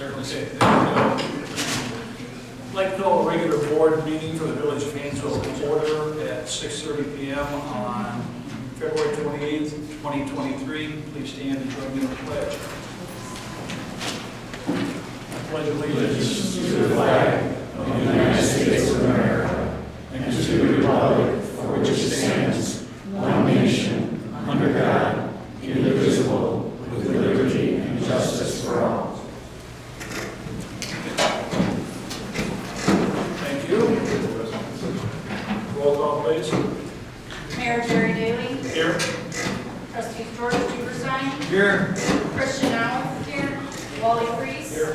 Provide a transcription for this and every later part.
Certainly say it. I'd like to call a regular board meeting for the Village of Hainesville to order at 6:30 p.m. on February 28th, 2023. Please stand and join me in the pledge. I pledge allegiance to the flag of the United States of America and to the republic for which it stands, one nation, under God, indivisible, with liberty and justice for all. Thank you. Roll call, please. Mayor Jerry Daly. Here. Trustee George Duberstein. Here. Christian Allen. Here. Wally Freese. Here.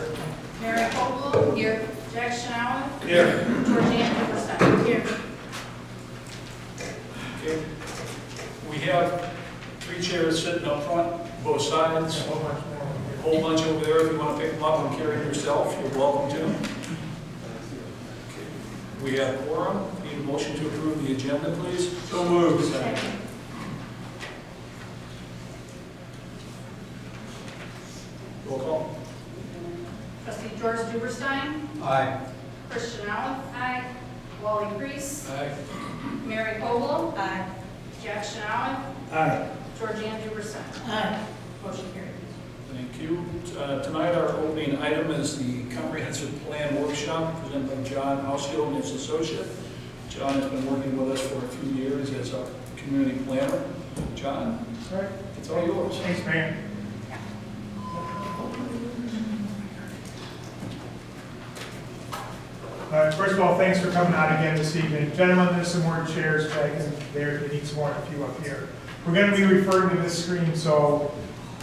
Mary Koval. Here. Jack Chanel. Here. Georgianne Duberstein. Here. Okay. We have 3 chairs sitting up front, both sides. A whole bunch over there. If you want to pick them up and carry them yourself, you're welcome to. We have quorum. Need a motion to approve the agenda, please? So moved. Roll call. Trustee George Duberstein. Aye. Christian Allen. Aye. Wally Freese. Aye. Mary Koval. Aye. Jack Chanel. Aye. Georgianne Duberstein. Aye. Motion carried. Thank you. Tonight, our opening item is the Comprehensive Plan Workshop presented by John Hainesville and his associate. John has been working with us for a few years as our community planner. John, All right. it's all yours. Thanks, Mayor. First of all, thanks for coming out again this evening. Gentlemen, there's some more chairs back in there. If you need some more, a few up here. We're going to be referring to this screen, so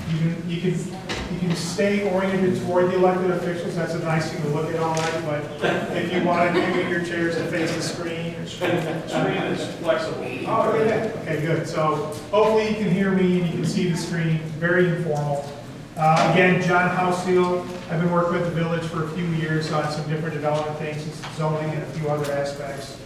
you can stay oriented toward the elected officials. That's a nice thing to look at all night. But if you want to get your chairs to face the screen, Screen is flexible. oh yeah, okay, good. So hopefully you can hear me and you can see the screen. Very informal. Again, John Hainesville. I've been working with the village for a few years on some different development things, zoning and a few other aspects.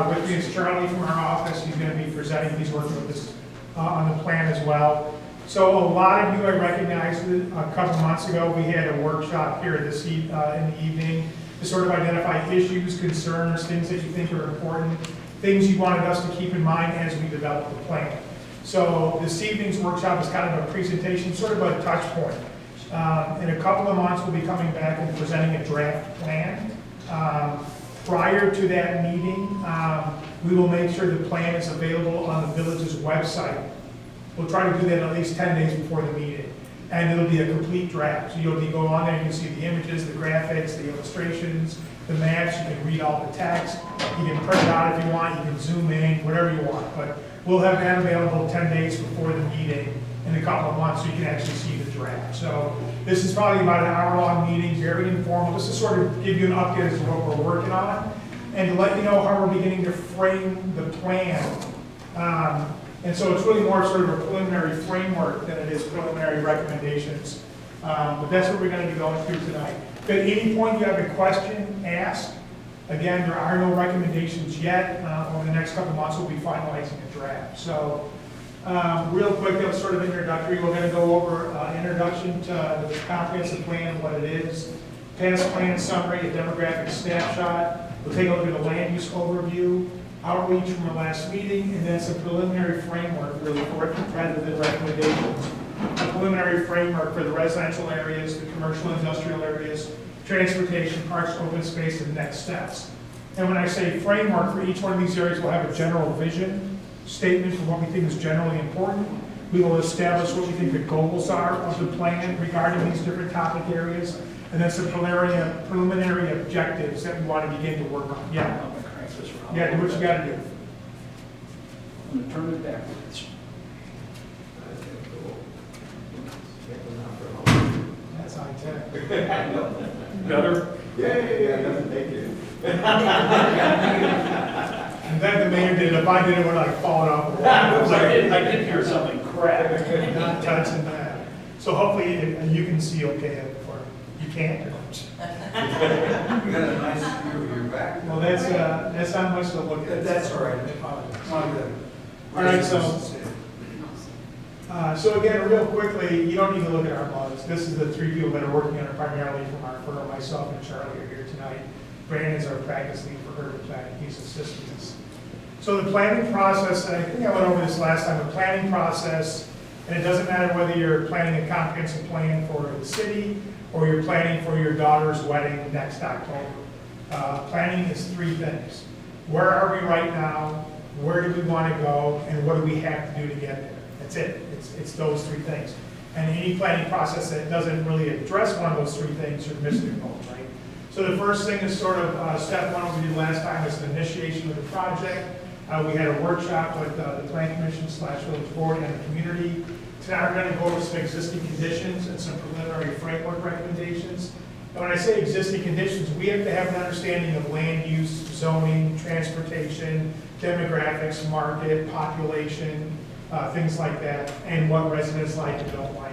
With me is Charlie from our office. He's going to be presenting. He's working with us on the plan as well. So a lot of you I recognized a couple months ago. We had a workshop here in the evening to sort of identify issues, concerns, things that you think are important, things you wanted us to keep in mind as we develop the plan. So this evening's workshop is kind of a presentation, sort of a touch point. In a couple of months, we'll be coming back and presenting a draft plan. Prior to that meeting, we will make sure the plan is available on the village's website. We'll try to do that at least 10 days before the meeting. And it'll be a complete draft. So you'll go on there, you can see the images, the graphics, the illustrations, the maps, you can read all the text. You can print it out if you want, you can zoom in, whatever you want. But we'll have that available 10 days before the meeting in a couple of months so you can actually see the draft. So this is probably about an hour-long meeting, very informal, just to sort of give you an update as to what we're working on and to let you know how we're beginning to frame the plan. And so it's really more sort of a preliminary framework than it is preliminary recommendations. But that's what we're going to be going through tonight. If at any point you have a question, ask. Again, there are no recommendations yet. Over the next couple of months, we'll be finalizing a draft. So real quick, that was sort of introductory. We're going to go over introduction to the comprehensive plan, what it is, past plan summary, a demographic snapshot. We'll take a look at the land use overview, outreach from our last meeting, and then some preliminary framework really for rather than recommendations. A preliminary framework for the residential areas, the commercial industrial areas, transportation, parks, open space, and next steps. And when I say framework, for each one of these areas, we'll have a general vision statement for what we think is generally important. We will establish what we think the goals are of the plan regarding these different topic areas, and then some preliminary objectives that we want to begin to work on. Yeah. Yeah, do what you got to do. I'm going to turn it backwards. That's high tech. Better? Yeah, thank you. And then the mayor did it. If I did it, it would like fall off. I did hear something crack. Not touching that. So hopefully you can see okay, or you can't. You got a nice view of your back. Well, that's not much to look at. That's all right. All right, so So again, real quickly, you don't need to look at our mugs. This is the three people that are working on it primarily from our firm. Myself and Charlie are here tonight. Brandon's our practice lead for urban planning. He's assisting us. So the planning process, and I think I went over this last time, the planning process, and it doesn't matter whether you're planning a comprehensive plan for the city or you're planning for your daughter's wedding next October. Planning is three things. Where are we right now? Where do we want to go? And what do we have to do to get there? That's it. It's those three things. And any planning process that doesn't really address one of those three things, you're missing the boat, right? So the first thing is sort of step one, what we did last time, is the initiation of the project. We had a workshop with the Plan Commission / Village Board and the community. Tonight we're going to go over some existing conditions and some preliminary framework recommendations. And when I say existing conditions, we have to have an understanding of land use, zoning, transportation, demographics, market, population, things like that, and what residents like and don't like.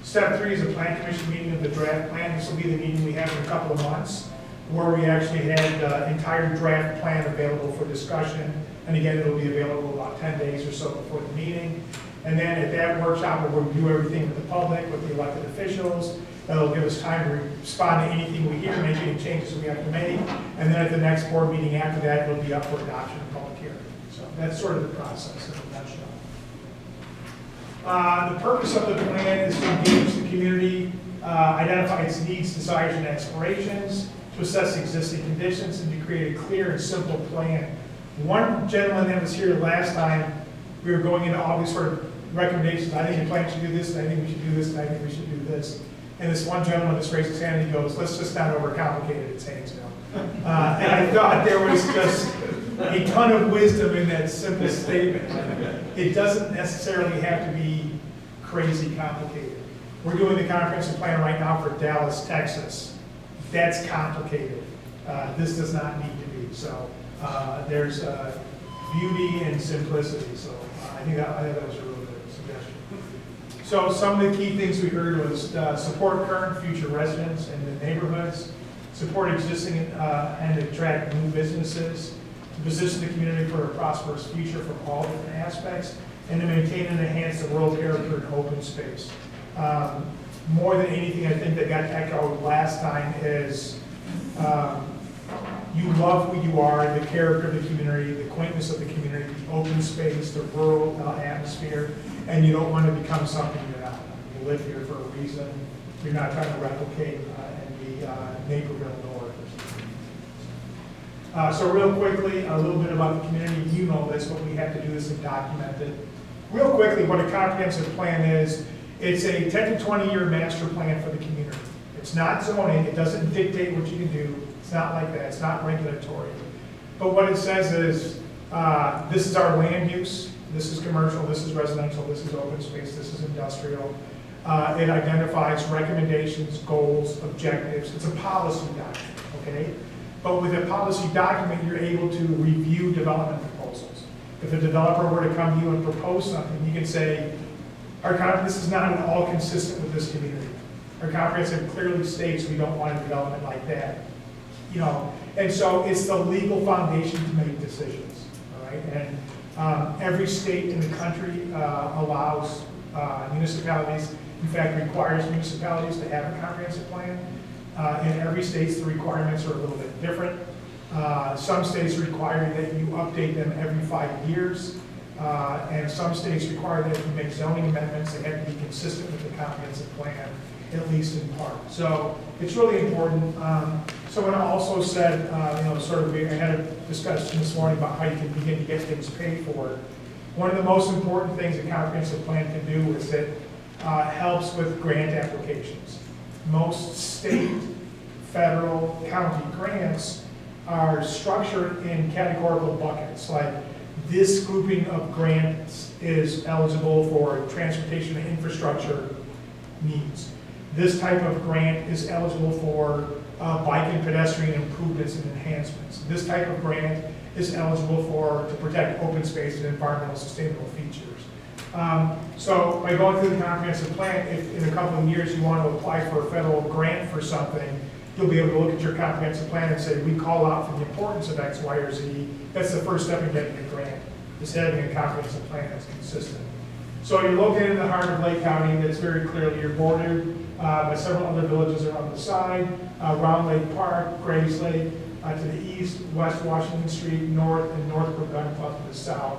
Step 3 is a Plan Commission meeting of the draft plan. This will be the meeting we have in a couple of months, where we actually had the entire draft plan available for discussion. And again, it'll be available about 10 days or so before the meeting. And then at that workshop, we'll review everything with the public, with the elected officials. That'll give us time to respond to anything we hear, make any changes we have to make. And then at the next board meeting after that, it'll be up for adoption and public hearing. So that's sort of the process in a nutshell. The purpose of the plan is to engage the community, identify its needs, desires, and aspirations, to assess existing conditions, and to create a clear and simple plan. One gentleman that was here last time, we were going into all these sort of recommendations. I think the plan should do this, and I think we should do this, and I think we should do this. And this one gentleman just raised his hand and he goes, let's just not overcomplicate it, it's Hainesville. And I thought there was just a ton of wisdom in that simple statement. It doesn't necessarily have to be crazy complicated. We're doing the comprehensive plan right now for Dallas, Texas. That's complicated. This does not need to be. So there's beauty and simplicity. So I think that was a really good suggestion. So some of the key things we heard was support current and future residents in the neighborhoods, support existing and attract new businesses, to position the community for a prosperous future from all different aspects, and to maintain and enhance the rural character and open space. More than anything, I think that got echoed last time is you love who you are, the character of the community, the quaintness of the community, the open space, the rural atmosphere, and you don't want to become something you're not. You live here for a reason. You're not trying to replicate in the Naperville North or something. So real quickly, a little bit about the community. You know this, but we have to do this and document it. Real quickly, what a comprehensive plan is, it's a 10 to 20 year master plan for the community. It's not zoning, it doesn't dictate what you can do. It's not like that, it's not regulatory. But what it says is, this is our land use, this is commercial, this is residential, this is open space, this is industrial. It identifies recommendations, goals, objectives. It's a policy document, okay? But with a policy document, you're able to review development proposals. If a developer were to come to you and propose something, you can say, this is not at all consistent with this community. Our comprehensive clearly states we don't want a development like that. You know, and so it's the legal foundation to make decisions, all right? And every state in the country allows municipalities, in fact requires municipalities to have a comprehensive plan. In every state, the requirements are a little bit different. Some states require that you update them every 5 years, and some states require that if you make zoning amendments, they have to be consistent with the comprehensive plan, at least in part. So it's really important. Someone also said, I had a discussion this morning about how you can begin to get things paid for. One of the most important things a comprehensive plan can do is it helps with grant applications. Most state, federal, county grants are structured in categorical buckets, like this grouping of grants is eligible for transportation and infrastructure needs. This type of grant is eligible for bike and pedestrian improvements and enhancements. This type of grant is eligible to protect open space and environmental sustainable features. So by going through the comprehensive plan, if in a couple of years you want to apply for a federal grant for something, you'll be able to look at your comprehensive plan and say, we call out for the importance of X, Y, or Z. That's the first step in getting a grant, is having a comprehensive plan that's consistent. So you're located in the heart of Lake County. That's very clearly, you're bordered by several other villages around the side, Round Lake Park, Grays Lake to the east, West Washington Street, north, and Northbrook Gun Club to the south.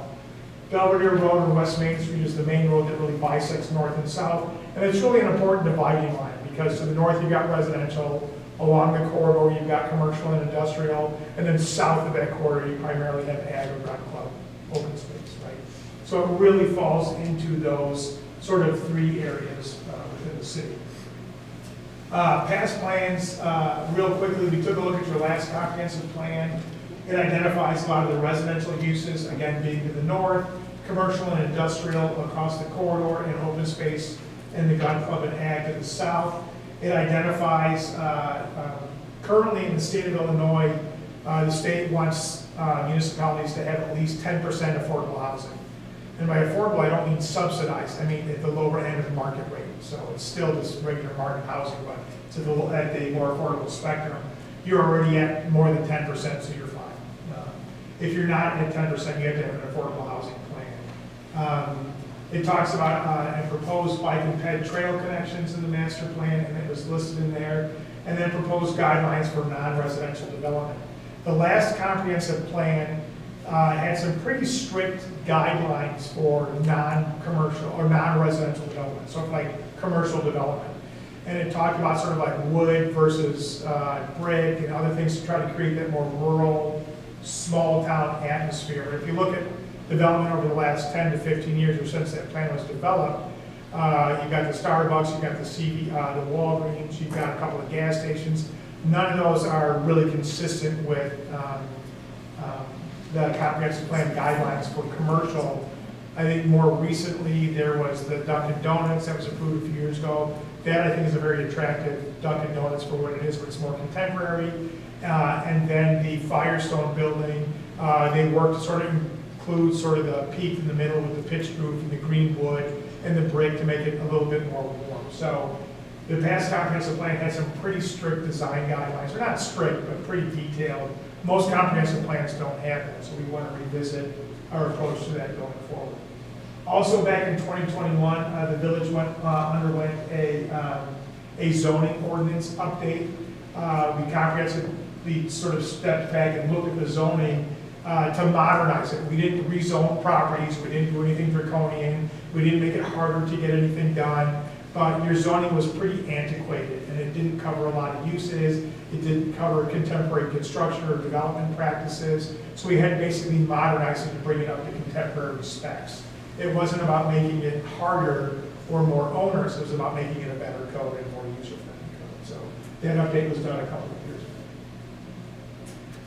Belvedere Road and West Main Street is the main road that really bisects north and south, and it's really an important dividing line because to the north you've got residential, along the corridor you've got commercial and industrial, and then south of that corridor you primarily have ag or gun club, open space, right? So it really falls into those sort of three areas within the city. Past plans, real quickly, we took a look at your last comprehensive plan. It identifies a lot of the residential uses, again being to the north, commercial and industrial across the corridor, and open space in the gun club and ag to the south. It identifies, currently in the state of Illinois, the state wants municipalities to have at least 10% affordable housing. And by affordable, I don't mean subsidized, I mean at the lower end of the market rate. So it's still just regular market housing, but it's at the more affordable spectrum. You're already at more than 10%, so you're fine. If you're not at 10%, you have to have an affordable housing plan. It talks about and proposed bike and ped trail connections in the master plan, and it was listed in there. And then proposed guidelines for non-residential development. The last comprehensive plan had some pretty strict guidelines for non-commercial or non-residential development, sort of like commercial development. And it talked about sort of like wood versus brick and other things to try to create that more rural, small town atmosphere. If you look at development over the last 10 to 15 years or since that plan was developed, you've got the Starbucks, you've got the the Walgreens, you've got a couple of gas stations. None of those are really consistent with the comprehensive plan guidelines for commercial. I think more recently there was the Dunkin' Donuts that was approved a few years ago. That I think is a very attractive Dunkin' Donuts for what it is, but it's more contemporary. And then the Firestone building, they worked to sort of include sort of the peak in the middle with the pitched roof and the green wood and the brick to make it a little bit more warm. So the past comprehensive plan had some pretty strict design guidelines. They're not strict, but pretty detailed. Most comprehensive plans don't have that, so we want to revisit our approach to that going forward. Also, back in 2021, the village underwent a zoning ordinance update. We comprehensively sort of stepped back and looked at the zoning to modernize it. We didn't rezone properties, we didn't do anything draconian, we didn't make it harder to get anything done, but your zoning was pretty antiquated and it didn't cover a lot of uses, it didn't cover contemporary construction or development practices, so we had to basically modernize it to bring it up to contemporary specs. It wasn't about making it harder or more onerous, it was about making it a better code and more user-friendly code. So that update was done a couple of years ago.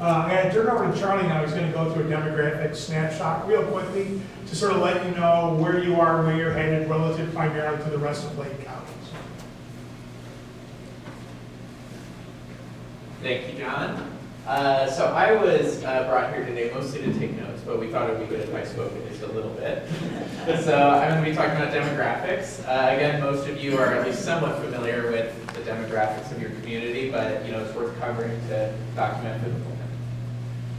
I'm going to turn it over to Charlie now. He's going to go through a demographic snapshot real quickly to sort of let you know where you are, where you're headed relative primarily to the rest of Lake County. Thank you, John. So I was brought here today mostly to take notes, but we thought it would be good if I spoke just a little bit. So I'm going to be talking about demographics. Again, most of you are at least somewhat familiar with the demographics of your community, but it's worth covering to document for the moment.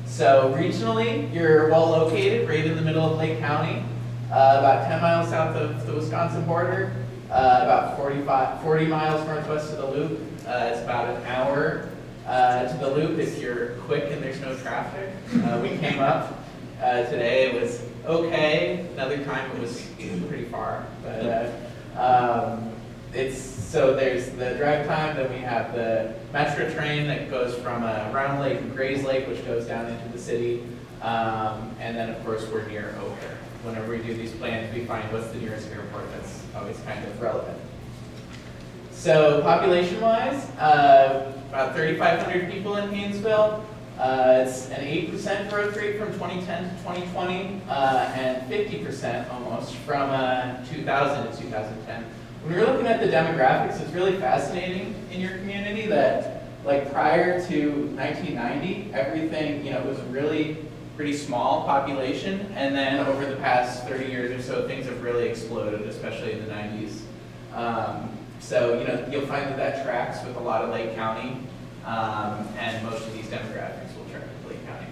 So regionally, you're well located, right in the middle of Lake County, about 10 miles south of the Wisconsin border, about 40 miles northwest of the Loop. It's about an hour to the Loop if you're quick and there's no traffic. We came up today, it was okay. Another time it was pretty far, but so there's the drive time, then we have the Metro train that goes from Round Lake and Grays Lake, which goes down into the city, and then of course we're near O'Hare. Whenever we do these plans, we find what's the nearest airport. That's always kind of relevant. So population-wise, about 3,500 people in Hainesville. It's an 8% growth rate from 2010 to 2020, and 50% almost from 2000 to 2010. When you're looking at the demographics, it's really fascinating in your community that, like, prior to 1990, everything, it was a really pretty small population, and then over the past 30 years or so, things have really exploded, especially in the 90s. So, you'll find that tracks with a lot of Lake County, and most of these demographics will track with Lake County.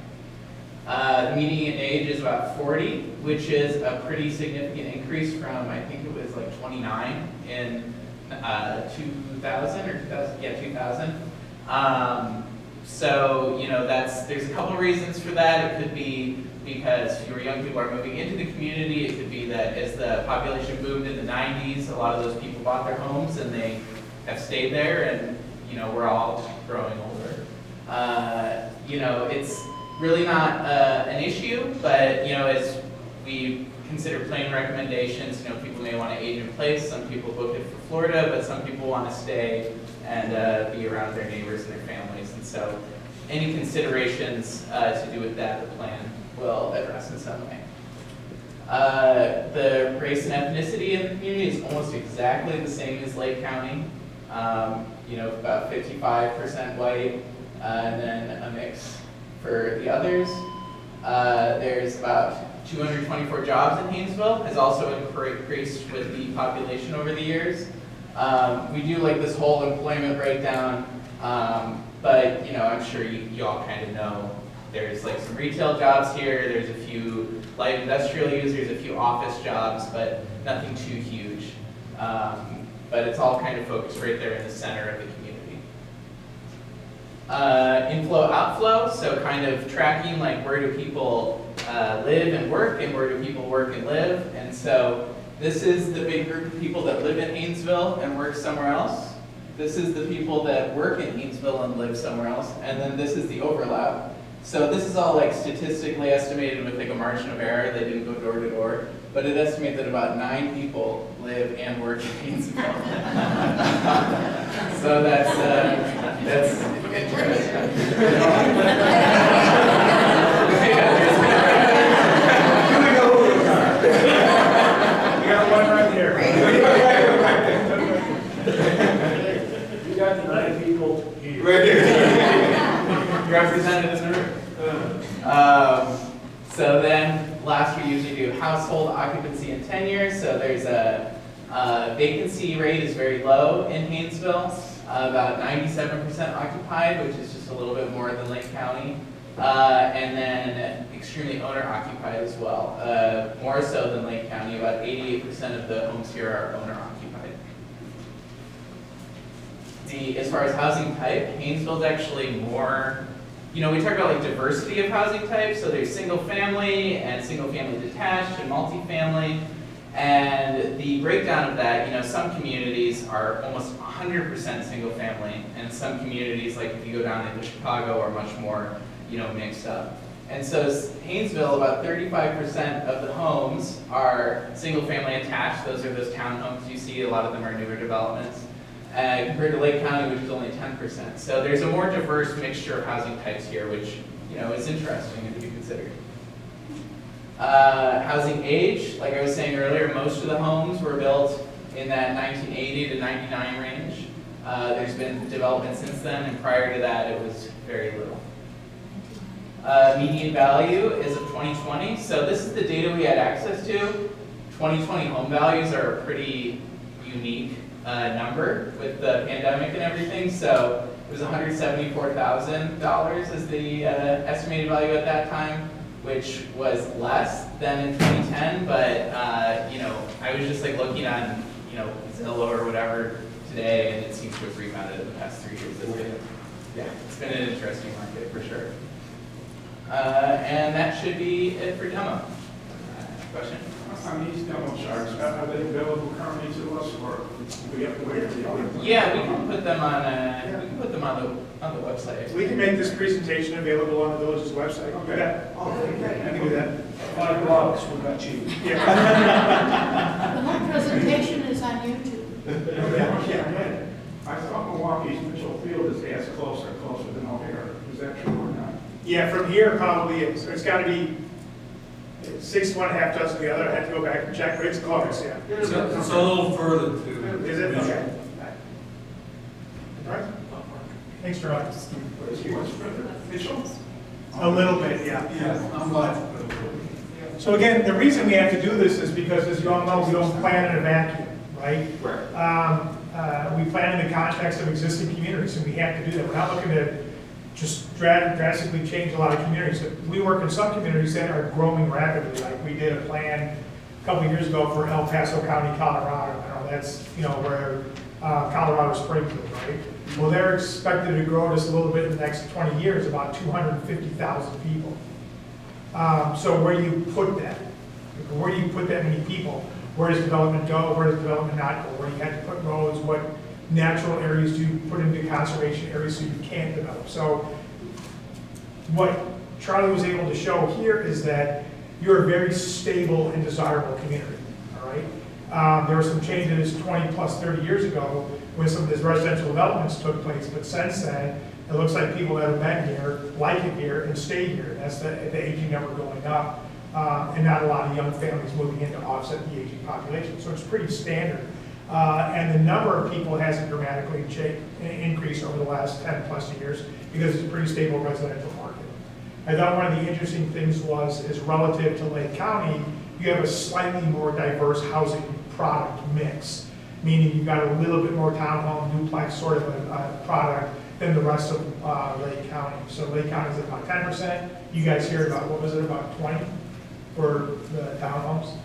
The median age is about 40, which is a pretty significant increase from, I think it was like 29 in 2000 or 2000, yeah, 2000. So, you know, there's a couple reasons for that. It could be because fewer young people are moving into the community. It could be that as the population moved in the 90s, a lot of those people bought their homes and they have stayed there, and, you know, we're all growing older. You know, it's really not an issue, but, you know, as we consider plan recommendations, you know, people may want to age in place. Some people book it for Florida, but some people want to stay and be around their neighbors and their families. And so any considerations to do with that, the plan will address in some way. The race and ethnicity in the community is almost exactly the same as Lake County. You know, about 55% white, and then a mix for the others. There's about 224 jobs in Hainesville, has also increased with the population over the years. We do like this whole employment breakdown, but you know, I'm sure you all kind of know there's like some retail jobs here, there's a few light industrial users, a few office jobs, but nothing too huge. But it's all kind of focused right there in the center of the community. Inflow, outflow, so kind of tracking like where do people live and work, and where do people work and live. And so this is the big group of people that live in Hainesville and work somewhere else. This is the people that work in Hainesville and live somewhere else. And then this is the overlap. So this is all like statistically estimated with like a margin of error. They didn't go door to door, but it estimates that about 9 people live and work in Hainesville. So that's interesting. We got one right there. You got the 9 people here. Right here. Represented in the room. So then, last we usually do household occupancy and tenure. So there's a vacancy rate is very low in Hainesville, about 97% occupied, which is just a little bit more than Lake County. And then extremely owner occupied as well, more so than Lake County. About 88% of the homes here are owner occupied. As far as housing type, Hainesville is actually more, you know, we talk about like diversity of housing types. So there's single family and single family detached and multifamily. And the breakdown of that, you know, some communities are almost 100% single family, and some communities, like if you go down into Chicago, are much more, you know, mixed up. And so Hainesville, about 35% of the homes are single family attached. Those are those townhomes you see. A lot of them are newer developments. Compared to Lake County, which is only 10%. So there's a more diverse mixture of housing types here, which, you know, is interesting and to be considered. Housing age, like I was saying earlier, most of the homes were built in that 1980 to 99 range. There's been development since then, and prior to that, it was very little. Median value is of 2020. So this is the data we had access to. 2020 home values are a pretty unique number with the pandemic and everything. So it was $174,000 is the estimated value at that time, which was less than in 2010. But you know, I was just like looking on, you know, Zillow or whatever today, and it seems to have rebounded in the past 3 years. It's been an interesting market for sure. And that should be it for demo. Question? On these demo charts, are they available currently to us, or we have to wait until? Yeah, we can put them on. We can put them on the website. We can make this presentation available on the village's website. Do that. I can do that. $5 we got you. Yeah. The whole presentation is on YouTube. Yeah. I thought Milwaukee's Mitchell Field is as closer than O'Hare. Is that true or not? Yeah, from here probably is. So it's got to be 6 to 1.5 dozen the other. I have to go back and check, but it's close, yeah. It's a little further too. Is it? Okay. All right. Thanks, Ron. Is he much further? Mitchell? A little bit, yeah. Yeah, I'm glad. So again, the reason we have to do this is because, as you all know, we don't plan in a vacuum, right? Right. We plan in the context of existing communities, and we have to do that. We're not looking to just drastically changed a lot of communities. We work in some communities that are growing rapidly, like we did a plan a couple of years ago for El Paso County, Colorado. You know, that's, you know, where Colorado Springs is, right? Well, they're expected to grow just a little bit in the next 20 years, about 250,000 people. So where do you put that? Where do you put that many people? Where does development go? Where does development not go? Where do you have to put roads? What natural areas do you put into conservation areas so you can't develop? So what Charlie was able to show here is that you're a very stable and desirable community, all right? There were some changes 20 plus 30 years ago when some of these residential developments took place, but since then, it looks like people that have been here like it here and stay here. That's the aging number going up, and not a lot of young families moving in to offset the aging population. So it's pretty standard. And the number of people hasn't dramatically increased over the last 10 plus years because it's a pretty stable residential market. I thought one of the interesting things is relative to Lake County, you have a slightly more diverse housing product mix, meaning you've got a little bit more townhome, duplex sort of a product than the rest of Lake County. So Lake County is at about 10%. You guys hear about, what was it, about 20 for the townhomes?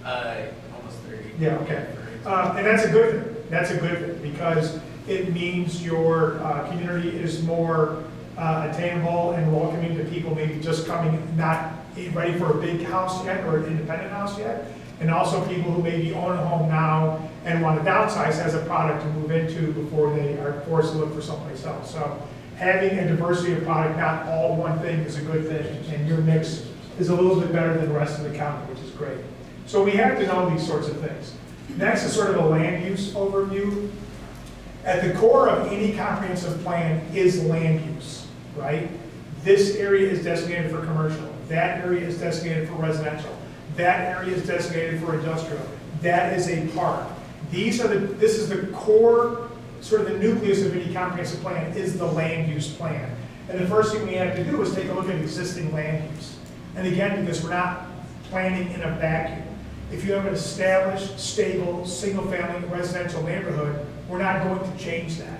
Almost 30. Yeah, okay. And that's a good thing. That's a good thing because it means your community is more attainable and welcoming to people maybe just coming, not ready for a big house yet or an independent house yet. And also people who maybe own a home now and want to downsize as a product to move into before they are forced to look for someplace else. So having a diversity of product, not all one thing, is a good thing. And your mix is a little bit better than the rest of the county, which is great. So we have to know these sorts of things. Next is sort of a land use overview. At the core of any comprehensive plan is land use, right? This area is designated for commercial. That area is designated for residential. That area is designated for industrial. That is a park. This is the core, sort of the nucleus of any comprehensive plan is the land use plan. And the first thing we have to do is take a look at existing land use. And again, because we're not planning in a vacuum. If you have an established, stable, single-family residential neighborhood, we're not going to change that,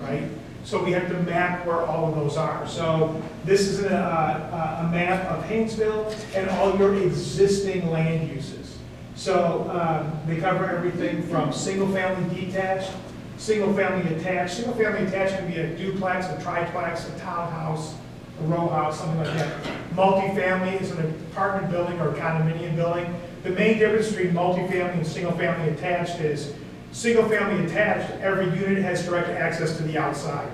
right? So we have to map where all of those are. So this is a map of Hainesville and all your existing land uses. So they cover everything from single-family detached, single-family attached. Single-family attached can be a duplex, a triplex, a townhouse, a row house, something like that. Multifamily is an apartment building or a condominium building. The main difference between multifamily and single-family attached is single-family attached, every unit has direct access to the outside,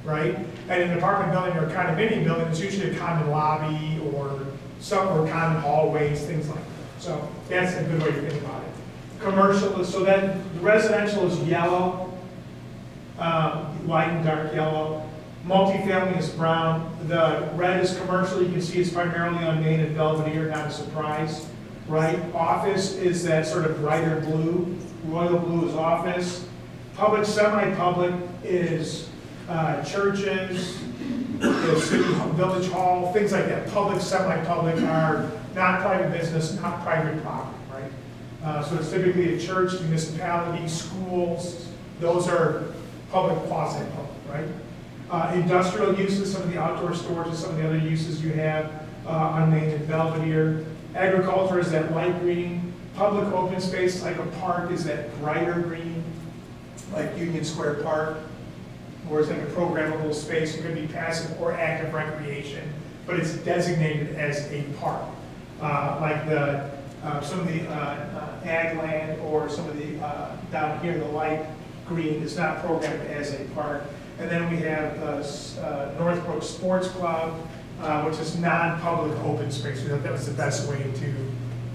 right? And in an apartment building or a condominium building, it's usually a common lobby or common hallways, things like that. So that's a good way to think about it. Commercial is, so then residential is yellow, light and dark yellow. Multifamily is brown. The red is commercial. You can see it's primarily on Main and Belvedere, not a surprise, right? Office is that sort of brighter blue. Royal blue is office. Public, semi-public is churches, the city, village hall, things like that. Public, semi-public are not private business, not private property, right? So it's typically a church, municipality, schools. Those are public, quasi-public, right? Industrial uses, some of the outdoor storage and some of the other uses you have on Main and Belvedere. Agriculture is that light green. Public open space, like a park, is that brighter green, like Union Square Park, or it's like a programmable space. It could be passive or active recreation, but it's designated as a park. Like some of the ag land or some of the, down here, the light green is not programmed as a park. And then we have Northbrook Sports Club, which is non-public open space. We thought that was the best way to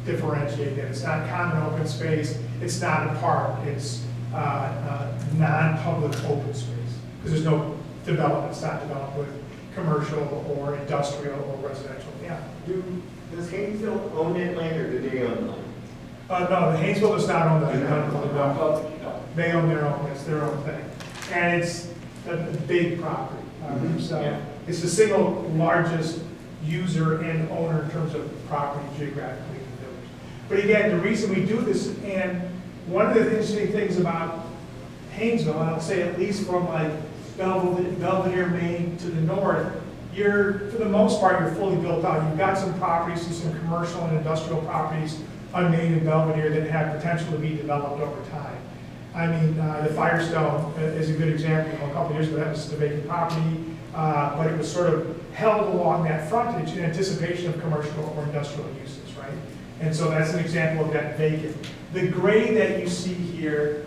differentiate that. It's not common open space, it's not a park, it's non-public open space. Because there's no development, it's not developed with commercial or industrial or residential. Yeah. Does Hainesville own that land or do they own the land? No, Hainesville does not own that. No. They own their own, it's their own thing. And it's a big property. So it's the single largest user and owner in terms of property geographically in the village. But again, the reason we do this, and one of the interesting things about Hainesville, and I'll say at least from like Belvedere, Maine to the north, for the most part, you're fully built out. You've got some properties, some commercial and industrial properties on Maine and Belvedere that have potential to be developed over time. I mean, the Firestone is a good example. A couple of years ago, that was just a vacant property, but it was sort of held along that frontage in anticipation of commercial or industrial uses, right? And so that's an example of that vacant. The gray that you see here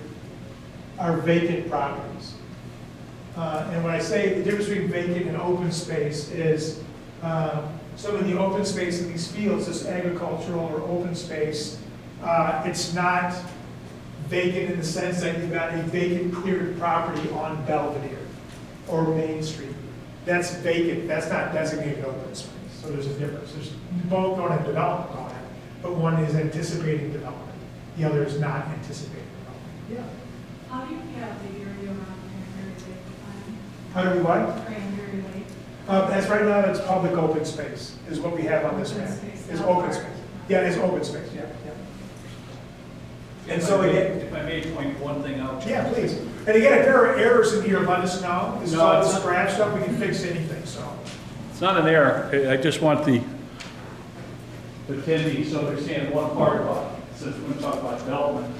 are vacant properties. And when I say the difference between vacant and open space is some of the open space in these fields, this agricultural or open space, it's not vacant in the sense that you've got a vacant cleared property on Belvedere or Main Street. That's vacant, that's not designated open space. So there's a difference. Both don't have development on it, but one is anticipating development. The other is not anticipating development. Yeah. How do you have the area around Cranberry Lake defined? How do we what? Cranberry Lake. As right now, it's public open space, is what we have on this Open map. space, Is not open park. space. Yeah, it's open space, yeah. And so again, If I may point one thing out. yeah, please. And again, if there are errors in here, let us know. This is No, all it's not. scratched up, we can fix anything, so. It's not an error. I just want the attendees to understand one part about, since we're going to talk about development.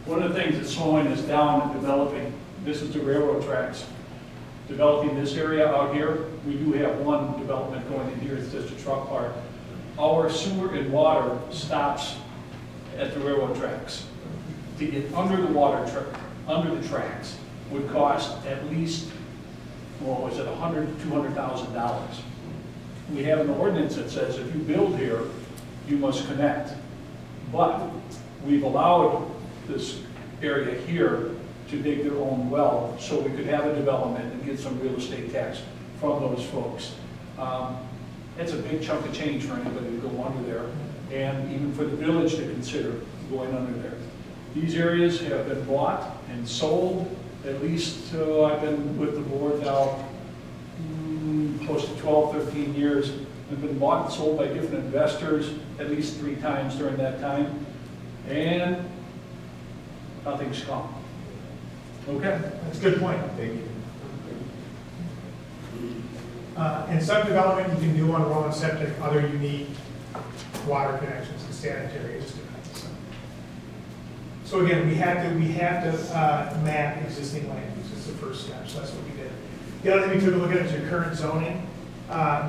One of the things that's slowing us down in developing, this is the railroad tracks. Developing this area out here, we do have one development going in here, it's just a truck park. Our sewer and water stops at the railroad tracks. To get under the under the tracks would cost at least, well, was it $100,000 to $200,000? We have an ordinance that says if you build here, you must connect. But we've allowed this area here to dig their own well so we could have a development and get some real estate tax from those folks. It's a big chunk of change for anybody to go under there, and even for the village to consider going under there. These areas have been bought and sold, at least I've been with the board now close to 12, 13 years. They've been bought and sold by different investors at least 3 times during that time, and nothing's come. Okay? That's a good point. Thank you. And some development you can do on road and septic, other you need water connections and sanitary, it just depends. So again, we have to map existing land use. It's the first step, so that's what we did. The other thing we took a look at is your current zoning.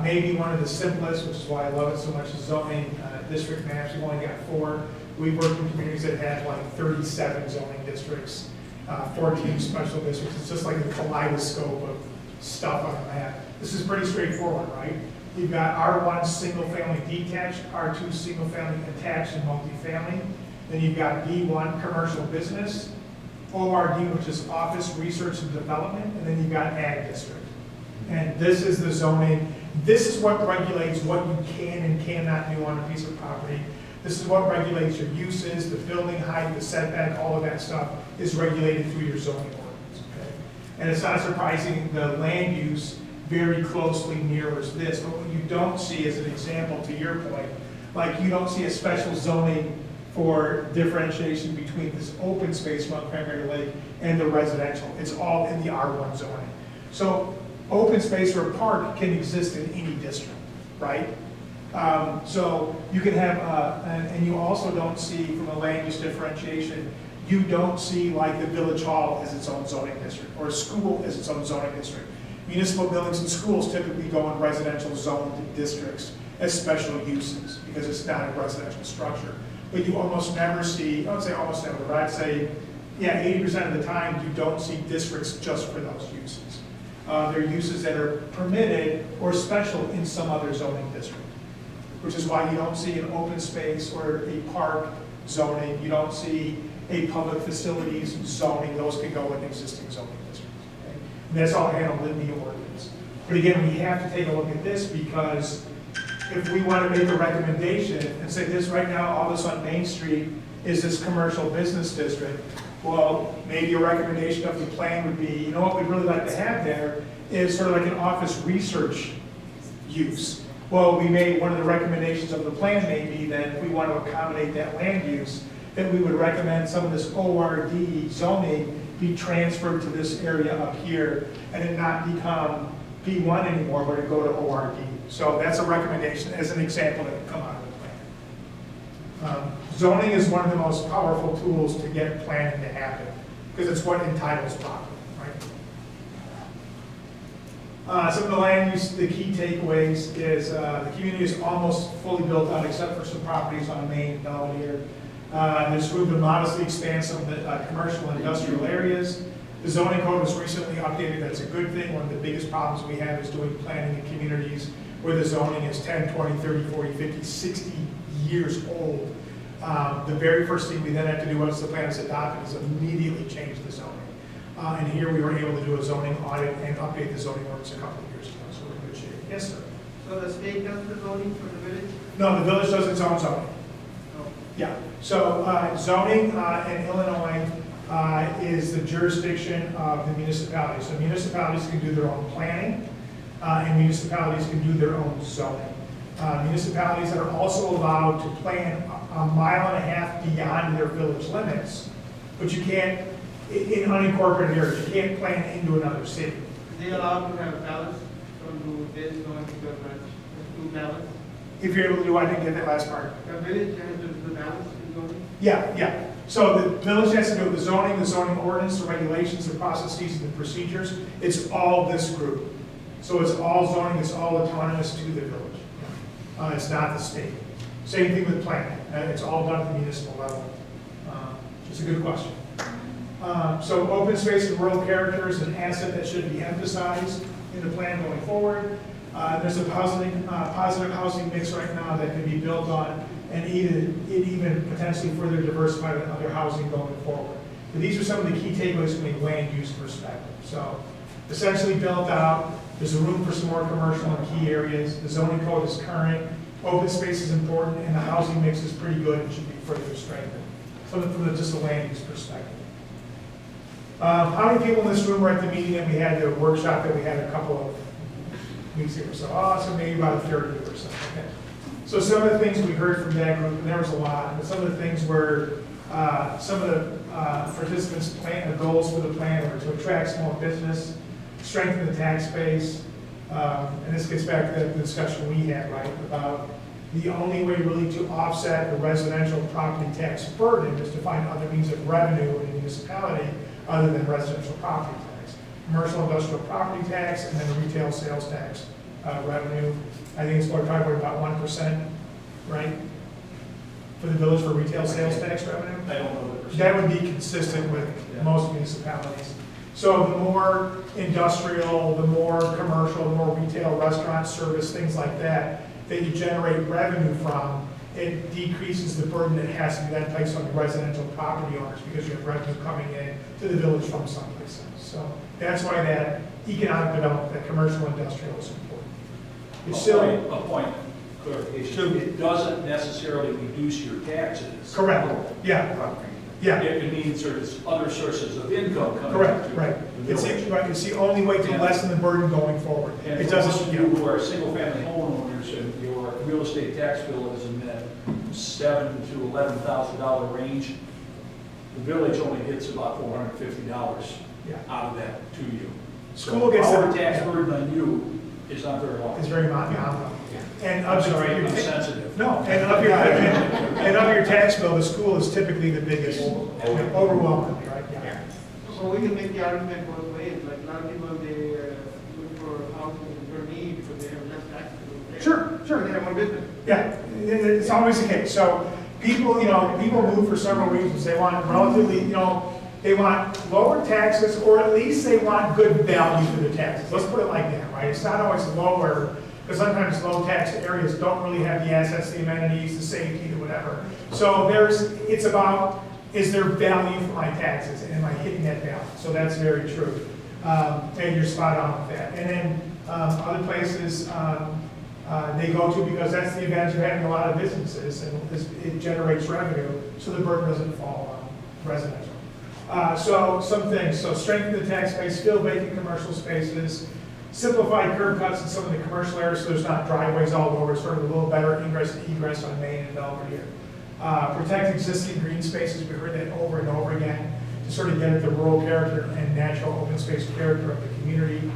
Maybe one of the simplest, which is why I love it so much, is zoning district maps. We've only got 4. We've worked in communities that had like 37 zoning districts, 14 special districts. It's just like a kaleidoscope of stuff on a map. This is pretty straightforward, right? You've got R1 single family detached, R2 single family attached and multifamily. Then you've got B1 commercial business, ORD, which is office research and development, and then you've got ag district. And this is the zoning. This is what regulates what you can and cannot do on a piece of property. This is what regulates your uses, the building height, the setback, all of that stuff is regulated through your zoning ordinance, okay? And it's not surprising the land use very closely mirrors this, but what you don't see as an example to your point, like you don't see a special zoning for differentiation between this open space around Cranberry Lake and the residential. It's all in the R1 zoning. So open space or a park can exist in any district, right? So you can have, and you also don't see from a land use differentiation, you don't see like the village hall as its own zoning district or a school as its own zoning district. Municipal buildings and schools typically go in residential zoned districts as special uses because it's not a residential structure. But you almost never see, I would say almost never, but I'd say, yeah, 80% of the time you don't see districts just for those uses. They're uses that are permitted or special in some other zoning district, which is why you don't see an open space or a park zoning. You don't see a public facilities zoning. Those can go in existing zoning districts. Okay? And that's all handled in the ordinance. But again, we have to take a look at this because if we want to make a recommendation and say this right now, all this on Main Street is this commercial business district, well, maybe a recommendation of the plan would be, you know what we'd really like to have there is sort of like an office research use. Well, one of the recommendations of the plan may be that if we want to accommodate that land use, that we would recommend some of this ORD zoning be transferred to this area up here and it not become P1 anymore, but it go to ORD. So that's a recommendation as an example that would come out of the plan. Zoning is one of the most powerful tools to get planning to happen because it's what entitles property, right? Some of the land use, the key takeaways is the community is almost fully built out except for some properties on Main and Belvedere. There's room to modestly expand some of the commercial and industrial areas. The zoning code was recently updated. That's a good thing. One of the biggest problems we have is doing planning in communities where the zoning is 10, 20, 30, 40, 50, 60 years old. The very first thing we then have to do once the plan is adopted is immediately change the zoning. And here we were able to do a zoning audit and update the zoning ordinance a couple of years ago, so we're in good shape. Yes, sir? So the state does the zoning for the village? No, the village does its own zoning. No. Yeah, so zoning in Illinois is the jurisdiction of the municipalities. So municipalities can do their own planning, and municipalities can do their own zoning. Municipalities are also allowed to plan a mile and a half beyond their village limits, but you can't, in unincorporated areas, you can't plan into another city. They allowed to have ballots from this going to the branch, two ballots? If you're able to do, I didn't get that last part. The village has to do the ballots in zoning? Yeah, yeah. So the village has to do the zoning ordinance, the regulations, the processes, and the procedures. It's all this group. So it's all zoning, it's all autonomous to the village. It's not the state. Same thing with planning. It's all done at the municipal level. It's a good question. So open space and rural character is an asset that should be emphasized in the plan going forward. There's a positive housing mix right now that can be built on and even potentially further diversified with other housing going forward. But these are some of the key takeaways from a land use perspective. So essentially built out, there's a room for some more commercial in key areas, the zoning code is current, open space is important, and the housing mix is pretty good and should be further strengthened. So from just a land use perspective. How many people in this room were at the meeting that we had, the workshop that we had a couple of weeks ago? So maybe about a third or so. Okay. So some of the things we heard from that group, and there was a lot, but some of the things were, some of the participants' plan, the goals for the plan were to attract small business, strengthen the tax base, and this gets back to the discussion we had, right, about the only way really to offset the residential property tax burden is to find other means of revenue in a municipality other than residential property tax. Commercial industrial property tax and then retail sales tax revenue. I think it's probably about 1%, right? For the village for retail sales tax revenue? I don't know the percentage. That would be consistent with most municipalities. So the more industrial, the more commercial, the more retail, restaurant service, things like that you generate revenue from, it decreases the burden that has to be then placed on the residential property owners because you have revenue coming in to the village from someplace else. So that's why that economic development, that commercial industrial is important. It's still A point clarification. It doesn't necessarily reduce your taxes. correct. Yeah, yeah. It means there's other sources of income coming Correct, into right. the village. It's the only way to lessen the burden going forward. And It for those doesn't, of you who are single-family homeowners and your real estate tax bill is in that $7,000 to $11,000 range, the village only gets about $450 yeah. out of that to you. School gets Our that- tax burden on you is not very large. It's very nominal. And I'm up sorry, your I'm sensitive. No, and up your tax bill, the school is typically the biggest, overwhelmingly, right? Yeah. So we can make the argument both ways, like a lot of people, they look for housing for need because they have less taxes. Sure. They have more business. Yeah, it's always the case. So people move for several reasons. They want relatively, they want lower taxes, or at least they want good value for the taxes. Let's put it like that, right? It's not always lower, because sometimes low tax areas don't really have the assets, the amenities, the safety, the whatever. So it's about, is there value for my taxes? And am I hitting that balance? So that's very true. And you're spot on with that. And then other places they go to because that's the advantage of having a lot of businesses, and it generates revenue, so the burden doesn't fall on residential. So some things, so strengthen the tax base, fill vacant commercial spaces, simplify curb cuts in some of the commercial areas so there's not driveways all over, sort of a little better ingress and egress on Main and Belvedere. Protect existing green spaces, we heard that over and over again, to to sort of get at the rural character and natural open space character of the community,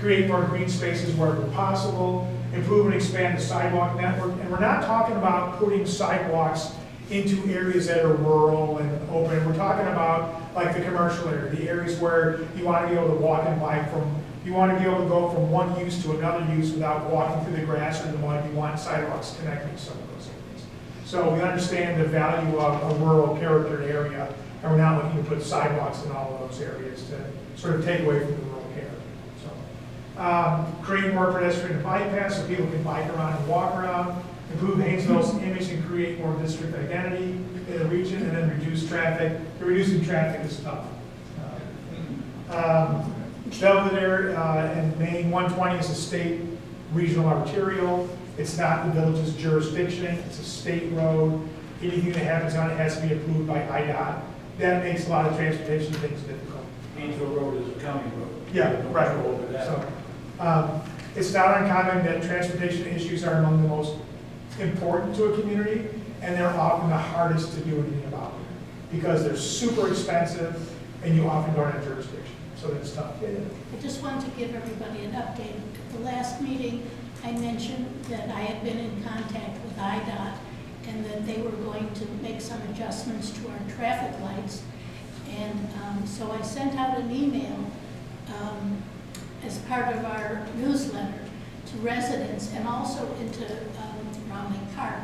create more green spaces wherever possible, improve and expand the sidewalk network. And we're not talking about putting sidewalks into areas that are rural and open. We're talking about like the commercial area, the areas where you want to be able to walk and bike from, you want to be able to go from one use to another use without walking through the grass or the mud. You want sidewalks connecting some of those areas. So we understand the value of a rural character area, and we're not looking to put sidewalks in all of those areas to sort of take away from the rural character. So create more pedestrian and bike paths so people can bike around and walk around, improve Hainesville's image and create more district identity in the region, and then reduce traffic. Reducing traffic is tough. Belvedere and Main 120 is a state regional arterial. It's not the village's jurisdiction. It's a state road. Anything that happens on it has to be approved by IDOT. That makes a lot of transportation things difficult. Hainesville Road is a county road. Yeah, No right. control over that. So, it's not uncommon that transportation issues are among the most important to a community, and they're often the hardest to do anything about because they're super expensive and you often don't have jurisdiction. So that's tough. Yeah, yeah. I just wanted to give everybody an update. At the last meeting, I mentioned that I had been in contact with IDOT and that they were going to make some adjustments to our traffic lights. And so I sent out an email as part of our newsletter to residents and also into Romney Park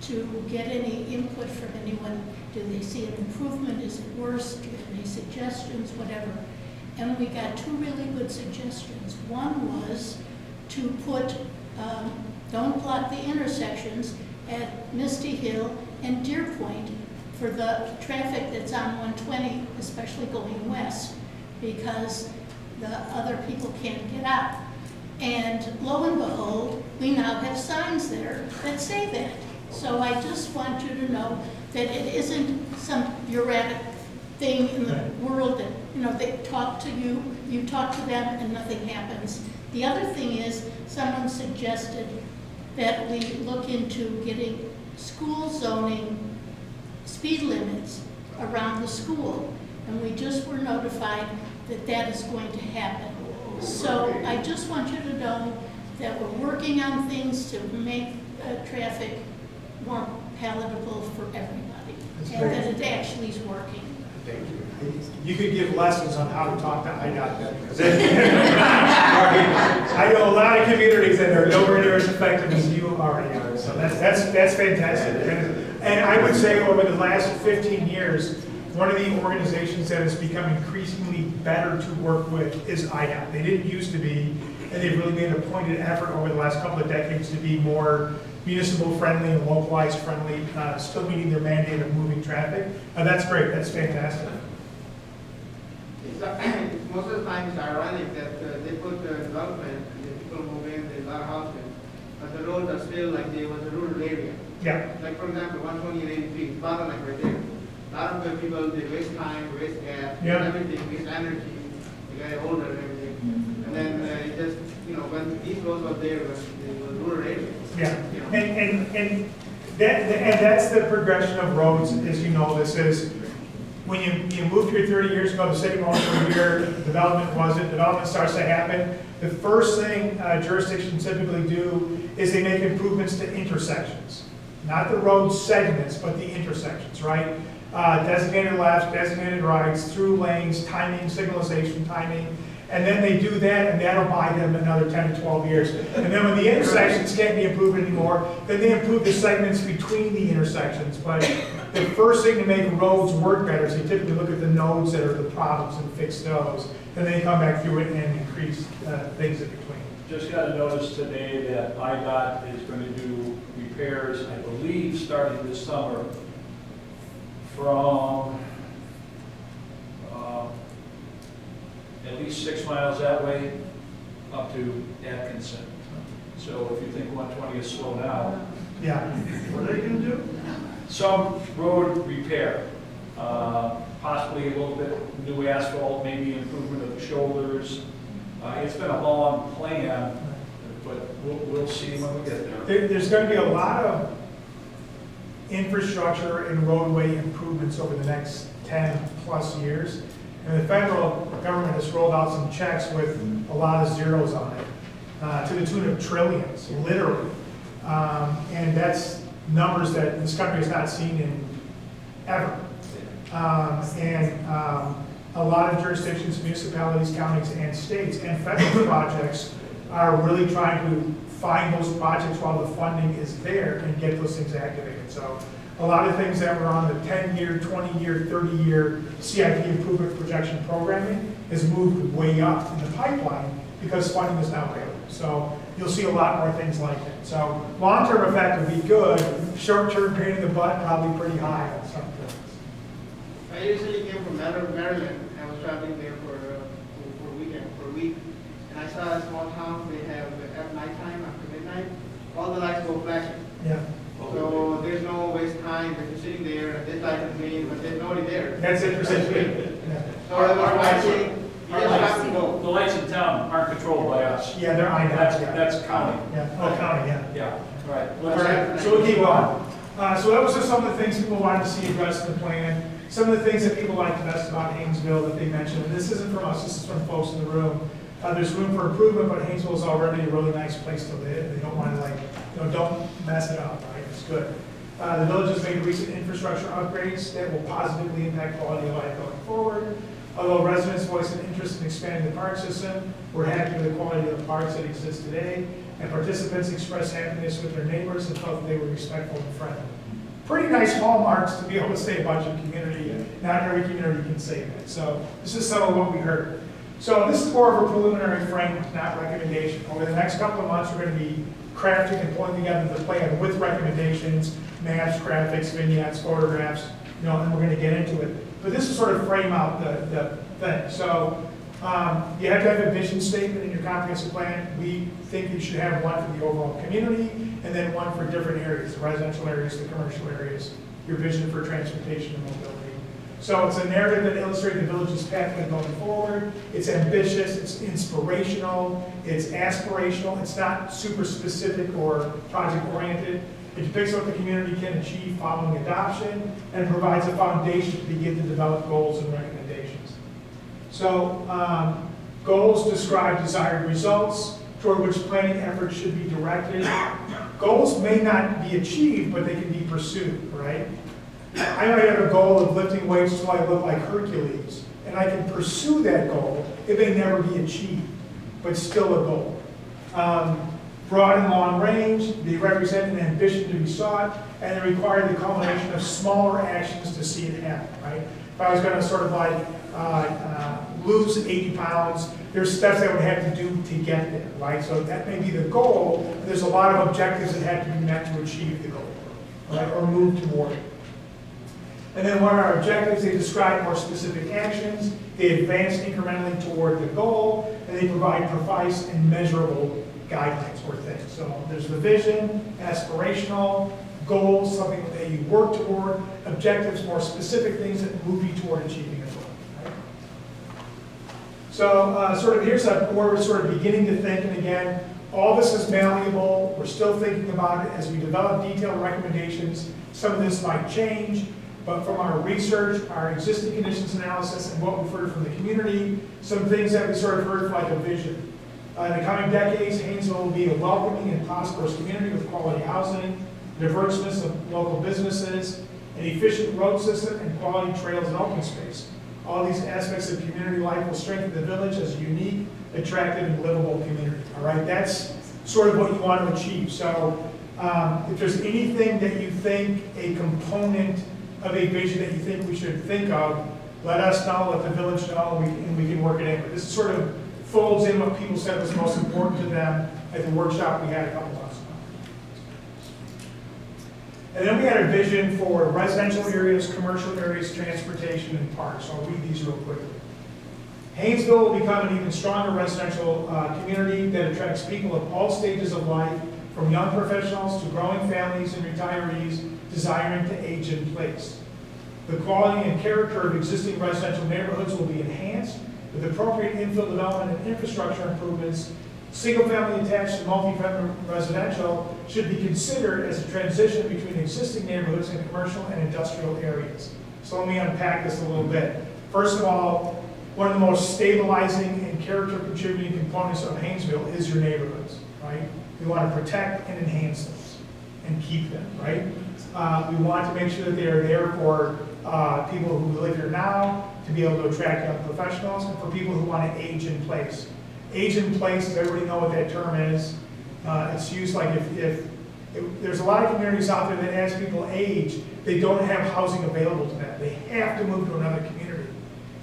to get any input from anyone. Do they see an improvement? Is it worse? Do you have any suggestions? Whatever. And we got two really good suggestions. One was to put, don't block the intersections at Misty Hill and Deer Point for the traffic that's on 120, especially going west, because the other people can't get out. And lo and behold, we now have signs there that say that. So I just want you to know that it isn't some bureaucratic thing in the world that, you know, they talk to you, you talk to them, and nothing happens. The other thing is, someone suggested that we look into getting school zoning speed limits around the school. And we just were notified that that is going to happen. So I just want you to know that we're working on things to make traffic more palatable for everybody. That's And great. that it actually is working. Thank you. You could give lessons on how to talk to IDOT then, because I know a lot of communities that are nowhere near as effective as you already are. So that's fantastic. And I would say over the last 15 years, one of the organizations that has become increasingly better to work with is IDOT. They didn't used to be, and they've really made a pointed effort over the last couple of decades to be more municipal friendly and localized friendly, still meeting their mandate of moving traffic. That's great. That's fantastic. Most of the time it's ironic that they put development, the people move in, there's a lot of houses, but the roads are still like they was a rural area. Yeah. Like for example, 120 and 83, bottleneck right there. A lot of the people, they waste time, waste gas, Yeah. everything, waste energy, they get older and everything. And then it just, you know, when these roads were there, it was rural areas. Yeah, You know. and that's the progression of roads, as you know. This is, when you moved here 30 years ago, the city owns for a year, development starts to happen. The first thing jurisdictions typically do is they make improvements to intersections. Not the road segments, but the intersections, right? Designated lefts, designated rights, through lanes, timing, signalization, timing. And then they do that, and that'll buy them another 10 to 12 years. And then when the intersections can't be improved anymore, then they improve the segments between the intersections. But the first thing to make roads work better is you typically look at the nodes that are the problems and fix those. And then they come back through it and increase things in between. Just got a notice today that IDOT is going to do repairs, I believe, starting this summer from at least 6 miles that way up to Atkinson. So if you think 120 is slow now, Yeah. what are they going to do? Some road repair, possibly a little bit new asphalt, maybe improvement of the shoulders. It's been a long plan, but we'll see when we get there. There's going to be a lot of infrastructure and roadway improvements over the next 10+ years. And the federal government has rolled out some checks with a lot of zeros on it, to the tune of trillions, literally. And that's numbers that this country has not seen in ever. A lot of jurisdictions, municipalities, counties, and states, and federal projects are really trying to find those projects while the funding is there and get those things activated. So a lot of things that were on the 10-year, 20-year, 30-year CIP improvement projection programming has moved way up in the pipeline because funding is now available. So you'll see a lot more things like that. So long-term effect would be good. Short-term pain in the butt probably pretty high on some things. I usually came from Maryland. I was traveling there for a week. And I saw a small town, they have at nighttime, after midnight, all the lights go flashing. Yeah. So there's no waste time, if you're sitting there and this light is green, but there's nobody there. That's interesting. Yeah. So I was watching, you just have to go. The lights in town aren't controlled by us. Yeah, they're IDOTs. That's county. Yeah, oh, county, yeah. Yeah, right. All right, so we'll keep on. So that was just some of the things people wanted to see addressed in the plan. Some of the things that people liked best about Hainesville that they mentioned, and this isn't from us, this is from folks in the room. There's room for improvement, but Hainesville is already a really nice place to live. They don't want to don't mess it up, right? It's good. The village has made recent infrastructure upgrades that will positively impact quality of life going forward. Although residents voice an interest in expanding the park system, we're happy with the quality of the parks that exist today, and participants expressed happiness with their neighbors and felt they were respectful and friendly. Pretty nice hallmarks to be able to say about your community. Not every community can say that. So this is some of what we heard. So this is more of a preliminary frame, not recommendation. Over the next couple of months, we're going to be crafting and pulling together the plan with recommendations, maps, graphics, vignettes, photographs, and we're going to get into it. But this is sort of frame out the thing. So you have to have a vision statement in your comprehensive plan. We think you should have one for the overall community and then one for different areas, the residential areas, the commercial areas, your vision for transportation and mobility. So it's a narrative that illustrates the village's pathway going forward. It's ambitious, it's inspirational, it's aspirational, it's not super specific or project-oriented. It depicts what the community can achieve following adoption and provides a foundation to begin to develop goals and recommendations. So goals describe desired results toward which planning efforts should be directed. Goals may not be achieved, but they can be pursued, right? I might have a goal of lifting weights until I look like Hercules, and I can pursue that goal. It may never be achieved, but still a goal. Broad and long range, they represent an ambition to be sought, and they require the culmination of smaller actions to see it happen, right? If I was going to sort of lose 80 pounds, there's steps I would have to do to get there, right? So that may be the goal. There's a lot of objectives that have to be met to achieve the goal, right? Or move toward it. And then what are our objectives? They describe more specific actions, they advance incrementally toward the goal, and they provide precise and measurable guidelines or things. So there's the vision, aspirational, goals, something that you work toward, objectives, more specific things that move you toward achieving a goal. Right? So sort of here's where we're sort of beginning to think, and again, all this is malleable. We're still thinking about it as we develop detailed recommendations. Some of this might change. But from our research, our existing conditions analysis, and what we've heard from the community, some things that we sort of heard like a vision. In the coming decades, Hainesville will be a welcoming and prosperous community with quality housing, diverseness of local businesses, an efficient road system, and quality trails and open space. All these aspects of community life will strengthen the village as a unique, attractive, and livable community. All right, that's sort of what you want to achieve. So if there's anything that you think a component of a vision that you think we should think of, let us know, let the village know, and we can work it in. But this sort of folds in what people said was most important to them at the workshop we had a couple months ago. And then we had a vision for residential areas, commercial areas, transportation, and parks. So I'll read these real quickly. Hainesville will become an even stronger residential community that attracts people of all stages of life, from young professionals to growing families and retirees desiring to age in place. The quality and character of existing residential neighborhoods will be enhanced with appropriate infill development and infrastructure improvements. Single-family attached and multi-family residential should be considered as a transition between existing neighborhoods and commercial and industrial areas. So let me unpack this a little bit. First of all, one of the most stabilizing and character contributing components of Hainesville is your neighborhoods, right? We want to protect and enhance those and keep them, right? We want to make sure that they are there for people who live here now, to be able to attract young professionals, and for people who want to age in place. Age in place, does everybody know what that term is? It's used like if there's a lot of communities out there that as people age, they don't have housing available to them. They have to move to another community.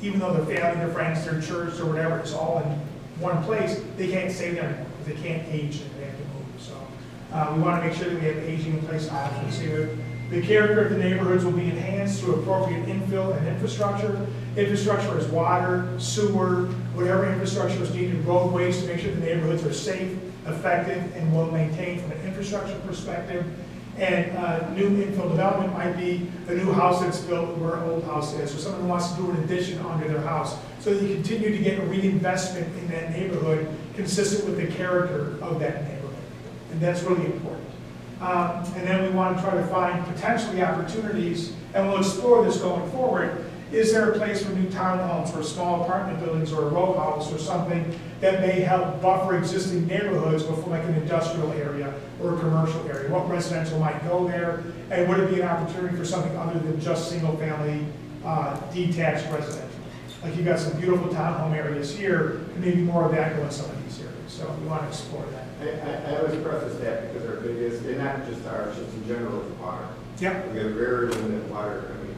Even though their family, their friends, their church, or whatever is all in one place, they can't stay there anymore because they can't age and they have to move. So we want to make sure that we have aging in place options here. The character of the neighborhoods will be enhanced through appropriate infill and infrastructure. Infrastructure is water, sewer, whatever infrastructure is needed, roadways to make sure the neighborhoods are safe, effective, and well maintained from an infrastructure perspective. And new infill development might be a new house that's built where an old house is, or someone wants to do an addition onto their house, so that you continue to get a reinvestment in that neighborhood consistent with the character of that neighborhood. And that's really important. And then we want to try to find potentially opportunities, and we'll explore this going forward. Is there a place for new townhomes or small apartment buildings or a row house or something that may help buffer existing neighborhoods before like an industrial area or a commercial area? What residential might go there? And would it be an opportunity for something other than just single family detached residential? Like you've got some beautiful townhome areas here, and maybe more of that go in some of these areas. So we want to explore that. I always preface that because our biggest, and not just ours, just in general, is water. Yep. We have very limited water. I mean,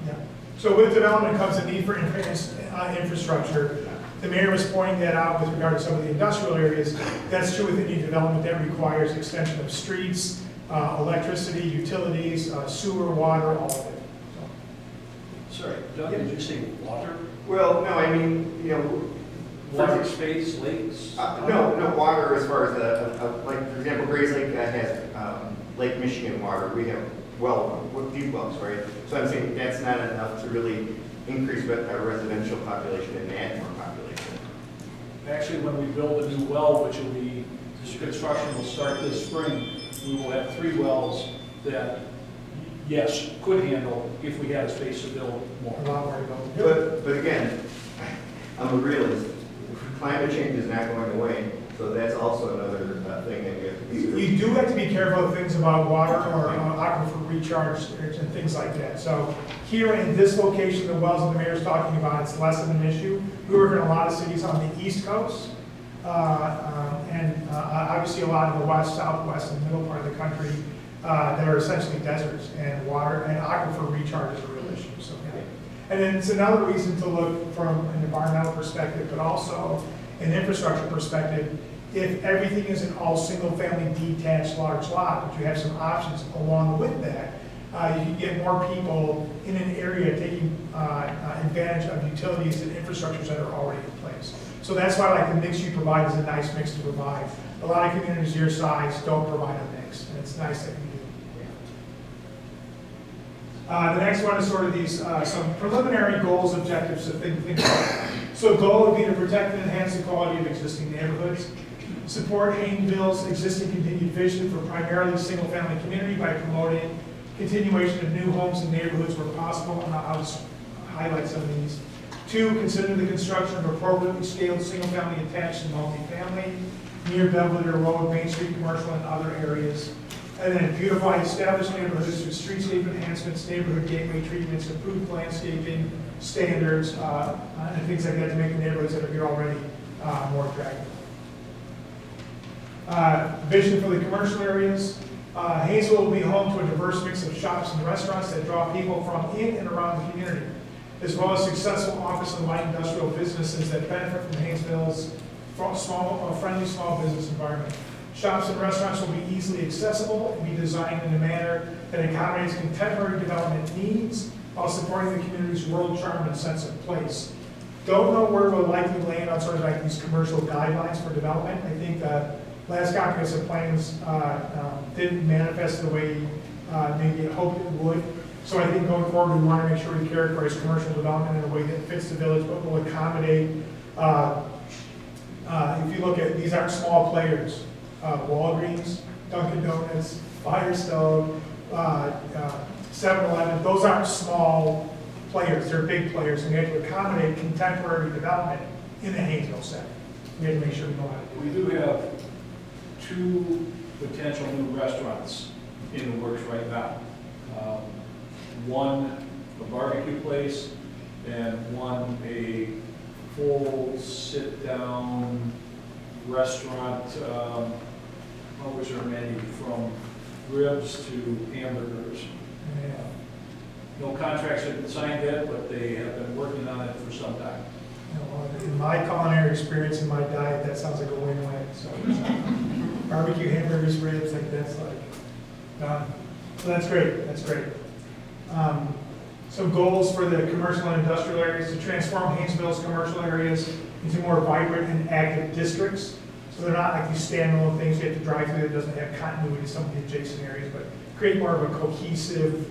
Yeah. So with development comes a need for infrastructure. The mayor was pointing that out with regard to some of the industrial areas. That's true with any development that requires extension of streets, electricity, utilities, sewer, water, all of it. Sorry, Doug, did you say water? well, no, I mean, you know, Water, space, lakes? no water as far as like for example, Gray's Lake has Lake Michigan water. We have deep wells, right? So I'm saying that's not enough to really increase our residential population and add more population. Actually, when we build a new well, which will be, this construction will start this spring, we will have 3 wells that, yes, could handle if we had a space to build more. A lot more to go. But again, I'm a realist. Climate change is not going away, so that's also another thing that we have to consider. You do have to be careful of things about water or aquifer recharge and things like that. So here in this location, the wells that the mayor's talking about, it's less of an issue. We work in a lot of cities on the East Coast, and obviously a lot of the west, southwest, and middle part of the country that are essentially deserts, and water and aquifer recharge is a real issue. So, yeah. And then it's another reason to look from an environmental perspective, but also an infrastructure perspective. If everything is an all single-family detached large lot, but you have some options along with that, you can get more people in an area taking advantage of utilities and infrastructures that are already in place. So that's why like the mix you provide is a nice mix to provide. A lot of communities your size don't provide a mix, and it's nice that you do. The next one is sort of these, some preliminary goals, objectives, to think about. So a goal would be to protect and enhance the quality of existing neighborhoods, support Hainesville's existing continued vision for primarily single-family community by promoting continuation of new homes and neighborhoods where possible, and I'll just highlight some of these. 2, consider the construction of appropriately scaled single-family attached and multifamily near Belvedere Road, Main Street, commercial, and other areas. And then beautify established neighborhoods through streetscape enhancements, neighborhood gateway treatments, improved landscaping standards, and things like that to make the neighborhoods that are here already more attractive. Vision for the commercial areas. Hainesville will be home to a diverse mix of shops and restaurants that draw people from in and around the community, as well as successful office and light industrial businesses that benefit from Hainesville's friendly small business environment. Shops and restaurants will be easily accessible and be designed in a manner that accommodates contemporary development needs while supporting the community's rural charm and sense of place. Don't know where we'll likely land on sort of like these commercial guidelines for development. I think the last comprehensive plans didn't manifest the way maybe it hoped it would. So I think going forward, we want to make sure we characterize commercial development in a way that fits the village, but will accommodate, if you look at, these aren't small players. Walgreens, Dunkin' Donuts, Firestone, 7-Eleven, those aren't small players, they're big players, and we have to accommodate contemporary development in the Hainesville setting. We have to make sure we know how to do We do have 2 potential new restaurants in the works right now. One, a barbecue place, and one, a full sit-down restaurant, what was her menu, from ribs to hamburgers. it. Yeah. No contracts have been signed yet, but they have been working on it for some time. You know, in my culinary experience, in my diet, that sounds like a win-win. So barbecue, hamburgers, ribs, like that's like done. So that's great. That's great. Some goals for the commercial and industrial areas: to transform Hainesville's commercial areas into more vibrant and active districts. So they're not like these standalone things you have to drive through that doesn't have continuity to some of the adjacent areas, but create more of a cohesive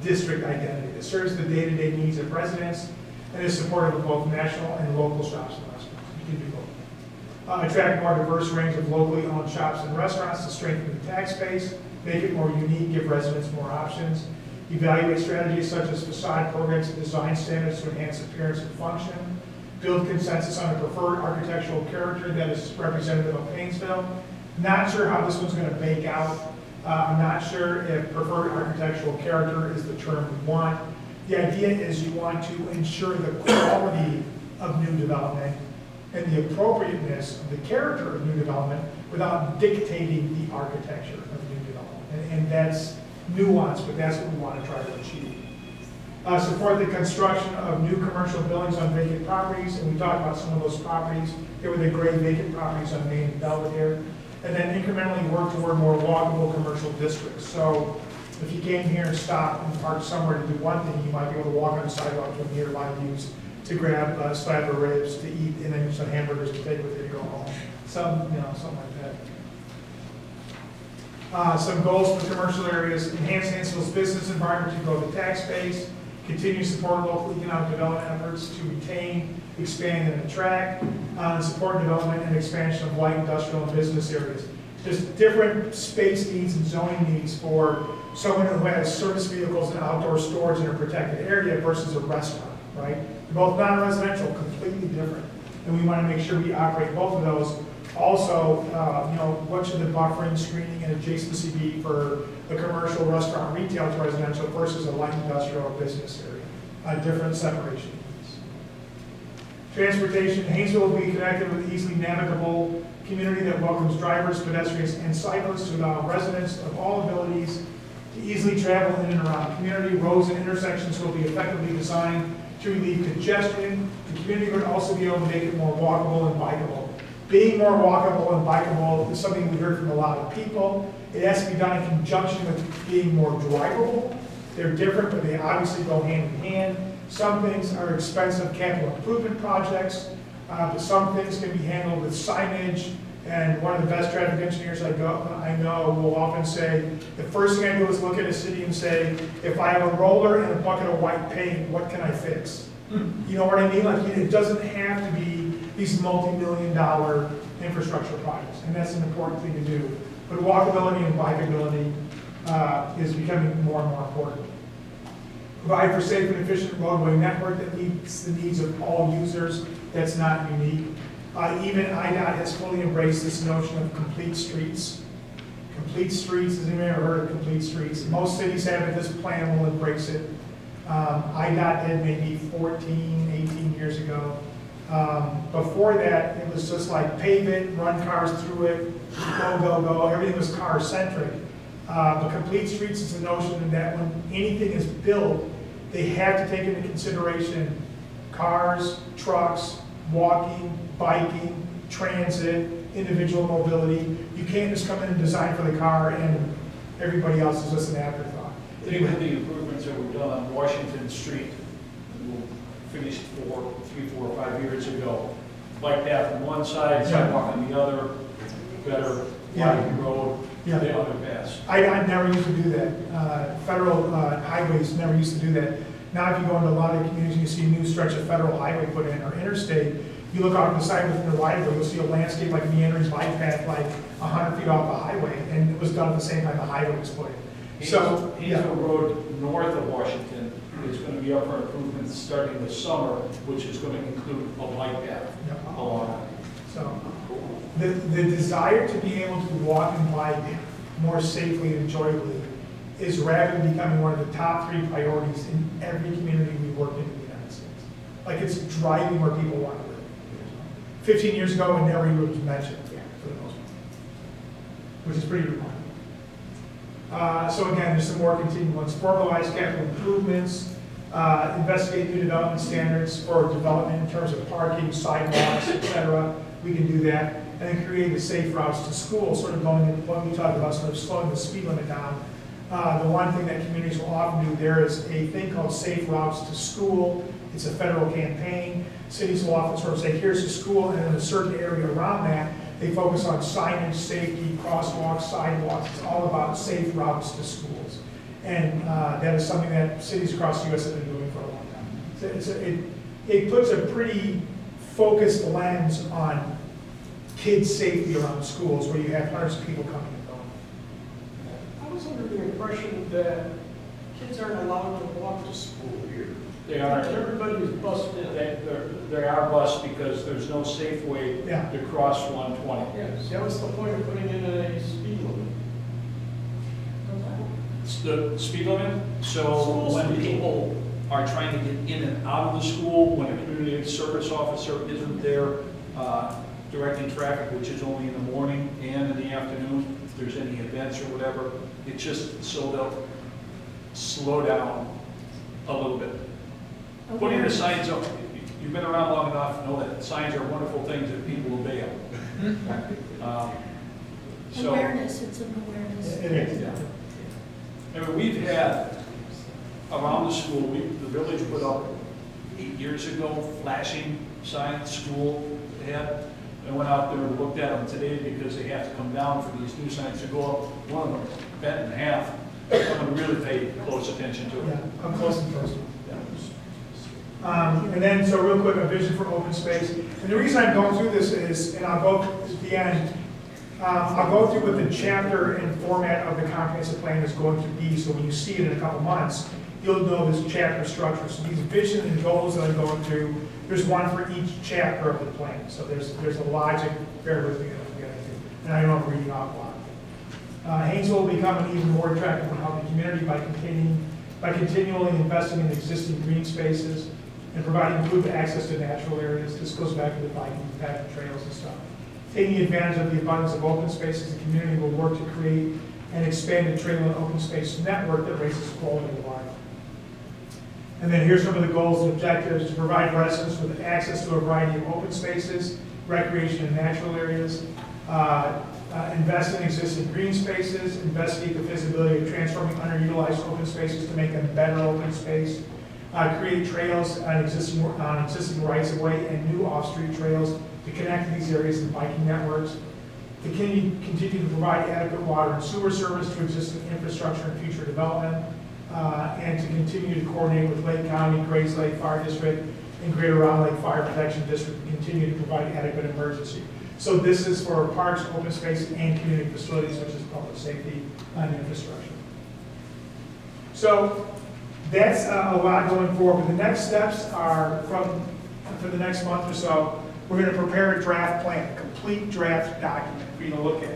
district identity that serves the day-to-day needs of residents and is supportive of both national and local shops and restaurants. You can do both. Attract more diverse range of locally owned shops and restaurants to strengthen the tax base, make it more unique, give residents more options. Evaluate strategies such as facade programs and design standards to enhance appearance and function. Build consensus on a preferred architectural character that is representative of Hainesville. Not sure how this one's going to bake out. I'm not sure if preferred architectural character is the term we want. The idea is you want to ensure the quality of new development and the appropriateness of the character of new development without dictating the architecture of new development. And that's nuanced, but that's what we want to try to achieve. Support the construction of new commercial buildings on vacant properties, and we talked about some of those properties. Here were the gray vacant properties on Main and Belvedere. And then incrementally work toward more walkable commercial districts. So if you came here and stopped and parked somewhere to do one thing, you might be able to walk on the sidewalk to a nearby use to grab a slab of ribs to eat, and then some hamburgers to take with you to go home. Something like that. Some goals for commercial areas: enhance Hansville's business environment to grow the tax base, continue to support local economic development efforts to retain, expand, and attract, support development and expansion of light industrial and business areas. Just different space needs and zoning needs for someone who has service vehicles and outdoor stores in a protected area versus a restaurant, right? They're both non-residential, completely different. And we want to make sure we operate both of those. Also, what should the buffering, screening, and adjacency be for the commercial, restaurant, retail to residential versus a light industrial or business area? Different separation needs. Transportation: Hainesville will be connected with easily navigable community that welcomes drivers, pedestrians, and cyclists to allow residents of all abilities to easily travel in and around the community. Roads and intersections will be effectively designed to relieve congestion. The community would also be able to make it more walkable and bikeable. Being more walkable and bikeable is something we heard from a lot of people. It has to be done in conjunction with being more drivable. They're different, but they obviously go hand in hand. Some things are expensive capital improvement projects, but some things can be handled with signage. And one of the best traffic engineers I know will often say, the first thing I do is look at a city and say, if I have a roller and a bucket of white paint, what can I fix? You know what I mean? Like, it doesn't have to be these multi-million-dollar infrastructure projects, and that's an important thing to do. But walkability and bikeability is becoming more and more important. Provide for safe and efficient roadway network that meets the needs of all users. That's not unique. Even IDOT has fully embraced this notion of complete streets. Complete streets, has anyone ever heard of complete streets? Most cities have it, this plan will embrace it. IDOT did maybe 14, 18 years ago. Before that, it was just like pave it, run cars through it, go, go, go. Everything was car-centric. But complete streets is the notion that when anything is built, they have to take into consideration cars, trucks, walking, biking, transit, individual mobility. You can't just come in and design for the car and everybody else is just an afterthought. Think of the improvements that were done on Washington Street, finished 3, 4, 5 years ago. Bike path on one side, sidewalk on the other, better wide road, the other paths. I never used to do that. Federal highways never used to do that. Now if you go into a lot of the communities, you see a new stretch of federal highway put in, or interstate, you look out to the side within the right of way, you'll see a landscape like meandering bike path like 100 feet off the highway, and it was done at the same time the highway was put in. So, yeah. Hainesville Road, north of Washington, is going to be up for improvements starting this summer, which is going to include a bike path Yeah. along. So, the desire to be able to walk and bike more safely and enjoyably is rapidly becoming one of the top 3 priorities in every community we work in the United States. Like, it's driving where people want to live. 15 years ago, it never even was mentioned, for the most part, which is pretty remarkable. So again, there's some more continuing ones. Formalize capital improvements, investigate new development standards for development in terms of parking, sidewalks, et cetera. We can do that. And then create a safe routes to school, sort of going in what we talked about, sort of slowing the speed limit down. The one thing that communities will often do, there is a thing called Safe Routes to School. It's a federal campaign. Cities will often sort of say, here's the school, and in a certain area around that, they focus on signage, safety, crosswalks, sidewalks. It's all about safe routes to schools. And that is something that cities across the U.S. have been doing for a long time. It puts a pretty focused lens on kids' safety around schools where you have hundreds of people coming and going. I was under the impression that kids aren't allowed to walk to school here. They are. Everybody is busted. They are bused because there's no safe way Yeah. to cross 120. Yes, that was the point of putting in a speed limit. It's the speed limit, so School when speed. people are trying to get in and out of the school, when a community service officer isn't there directing traffic, which is only in the morning and in the afternoon, if there's any events or whatever, it's just so they'll slow down a little bit. Putting the signs up, you've been around long enough to know that signs are wonderful things that people obey them. So, Awareness, it's an awareness. It is. yeah. I mean, we've had, around the school, the village put up 8 years ago, flashing signs, school had. I went out there and looked at them today because they have to come down for these new signs to go up. One of them bent in half. Someone really paid close attention to it. Yeah, I'm close and personal. And then, so real quick, a vision for open space. And the reason I'm going through this is, and I'll go at the end, I'll go through what the chapter and format of the comprehensive plan is going to be, so when you see it in a couple months, you'll know this chapter structure. So these vision and goals that I'm going through, there's one for each chapter of the plan. So there's a logic, bear with me, and I know I'm reading off a lot. Hainesville will become an even more attractive and healthy community by continually investing in existing green spaces and providing improved access to natural areas. This goes back to the biking path and trails and stuff. Taking advantage of the abundance of open spaces, the community will work to create an expanded trail and open space network that raises quality of life. And then here's some of the goals and objectives: to provide residents with access to a variety of open spaces, recreation and natural areas, invest in existing green spaces, investigate the feasibility of transforming underutilized open spaces to make them better open space, create trails on existing rights of way and new off-street trails to connect these areas and biking networks, to continue to provide adequate water and sewer service to existing infrastructure and future development, and to continue to coordinate with Lake County, Grays Lake Fire District, and Greater Round Lake Fire Protection District to continue to provide adequate emergency. So this is for parks, open space, and community facilities such as public safety and infrastructure. So that's a lot going forward. But the next steps are for the next month or so, we're going to prepare a draft plan, a complete draft document for you to look at.